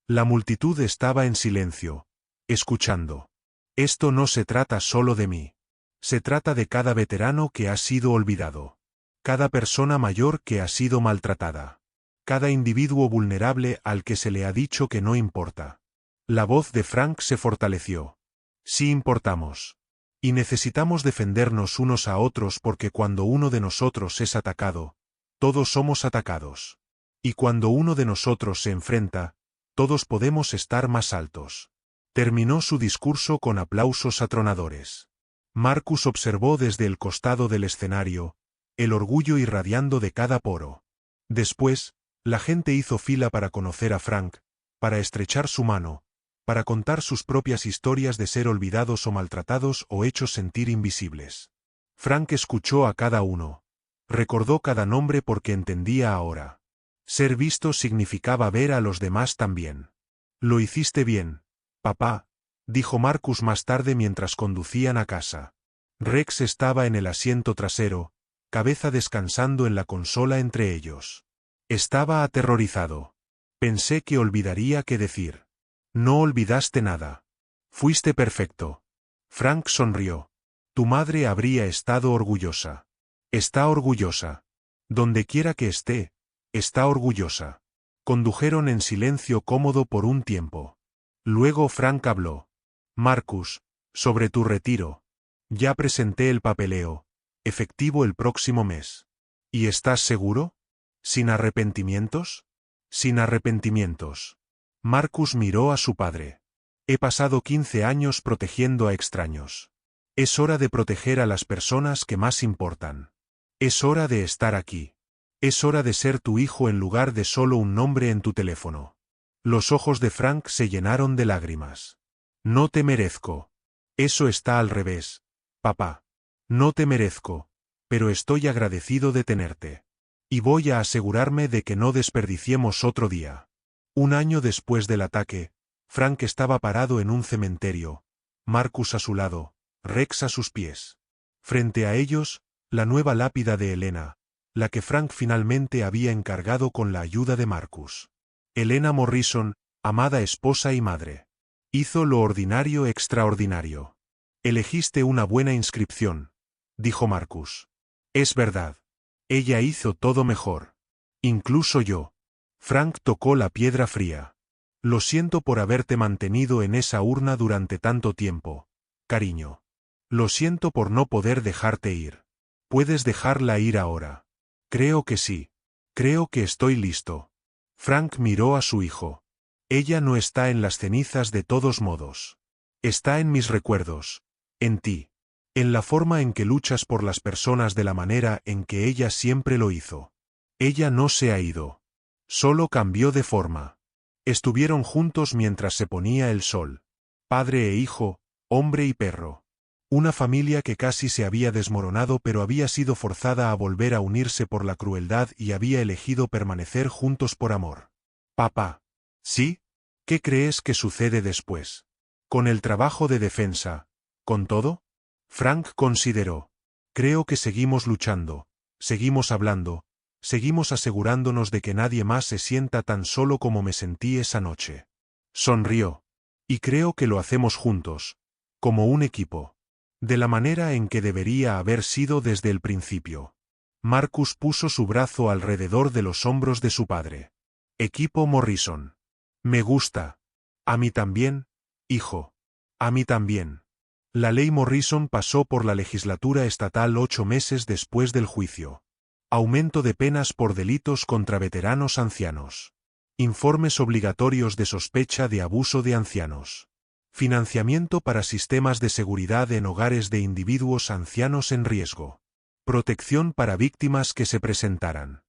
La multitud estaba en silencio, escuchando. Esto no se trata solo de mí. Se trata de cada veterano que ha sido olvidado. Cada persona mayor que ha sido maltratada. Cada individuo vulnerable al que se le ha dicho que no importa. La voz de Frank se fortaleció. Sí importamos. Y necesitamos defendernos unos a otros porque cuando uno de nosotros es atacado, todos somos atacados. Y cuando uno de nosotros se enfrenta, todos podemos estar más altos. Terminó su discurso con aplausos atronadores. Marcus observó desde el costado del escenario, el orgullo irradiando de cada poro. Después, la gente hizo fila para conocer a Frank, para estrechar su mano, para contar sus propias historias de ser olvidados o maltratados o hechos sentir invisibles. Frank escuchó a cada uno. Recordó cada nombre porque entendía ahora. Ser visto significaba ver a los demás también. Lo hiciste bien, papá, dijo Marcus más tarde mientras conducían a casa. Rex estaba en el asiento trasero, cabeza descansando en la consola entre ellos. Estaba aterrorizado. Pensé que olvidaría qué decir. No olvidaste nada. Fuiste perfecto. Frank sonrió. Tu madre habría estado orgullosa. Está orgullosa. Donde quiera que esté, está orgullosa. Condujeron en silencio cómodo por un tiempo. Luego Frank habló. Marcus, sobre tu retiro. Ya presenté el papeleo, efectivo el próximo mes. ¿Y estás seguro? ¿Sin arrepentimientos? Sin arrepentimientos. Marcus miró a su padre. He pasado 15 años protegiendo a extraños. Es hora de proteger a las personas que más importan. Es hora de estar aquí. Es hora de ser tu hijo en lugar de solo un nombre en tu teléfono. Los ojos de Frank se llenaron de lágrimas. No te merezco. Eso está al revés, papá. No te merezco, pero estoy agradecido de tenerte. Y voy a asegurarme de que no desperdiciemos otro día. Un año después del ataque, Frank estaba parado en un cementerio, Marcus a su lado, Rex a sus pies. Frente a ellos, la nueva lápida de Elena, la que Frank finalmente había encargado con la ayuda de Marcus. Elena Morrison, amada esposa y madre. Hizo lo ordinario extraordinario. Elegiste una buena inscripción, dijo Marcus. Es verdad. Ella hizo todo mejor. Incluso yo. Frank tocó la piedra fría. Lo siento por haberte mantenido en esa urna durante tanto tiempo, cariño. Lo siento por no poder dejarte ir. Puedes dejarla ir ahora. Creo que sí. Creo que estoy listo. Frank miró a su hijo. Ella no está en las cenizas de todos modos. Está en mis recuerdos. En ti. En la forma en que luchas por las personas de la manera en que ella siempre lo hizo. Ella no se ha ido. Solo cambió de forma. Estuvieron juntos mientras se ponía el sol. Padre e hijo, hombre y perro. Una familia que casi se había desmoronado pero había sido forzada a volver a unirse por la crueldad y había elegido permanecer juntos por amor. Papá. ¿Sí? ¿Qué crees que sucede después? ¿Con el trabajo de defensa? ¿Con todo? Frank consideró. Creo que seguimos luchando, seguimos hablando, seguimos asegurándonos de que nadie más se sienta tan solo como me sentí esa noche. Sonrió. Y creo que lo hacemos juntos, como un equipo. De la manera en que debería haber sido desde el principio. Marcus puso su brazo alrededor de los hombros de su padre. Equipo Morrison. Me gusta. A mí también, hijo. A mí también. La ley Morrison pasó por la legislatura estatal 8 meses después del juicio. Aumento de penas por delitos contra veteranos ancianos. Informes obligatorios de sospecha de abuso de ancianos. Financiamiento para sistemas de seguridad en hogares de individuos ancianos en riesgo. Protección para víctimas que se presentaran.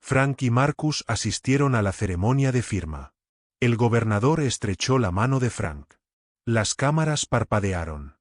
Frank y Marcus asistieron a la ceremonia de firma. El gobernador estrechó la mano de Frank. Las cámaras parpadearon.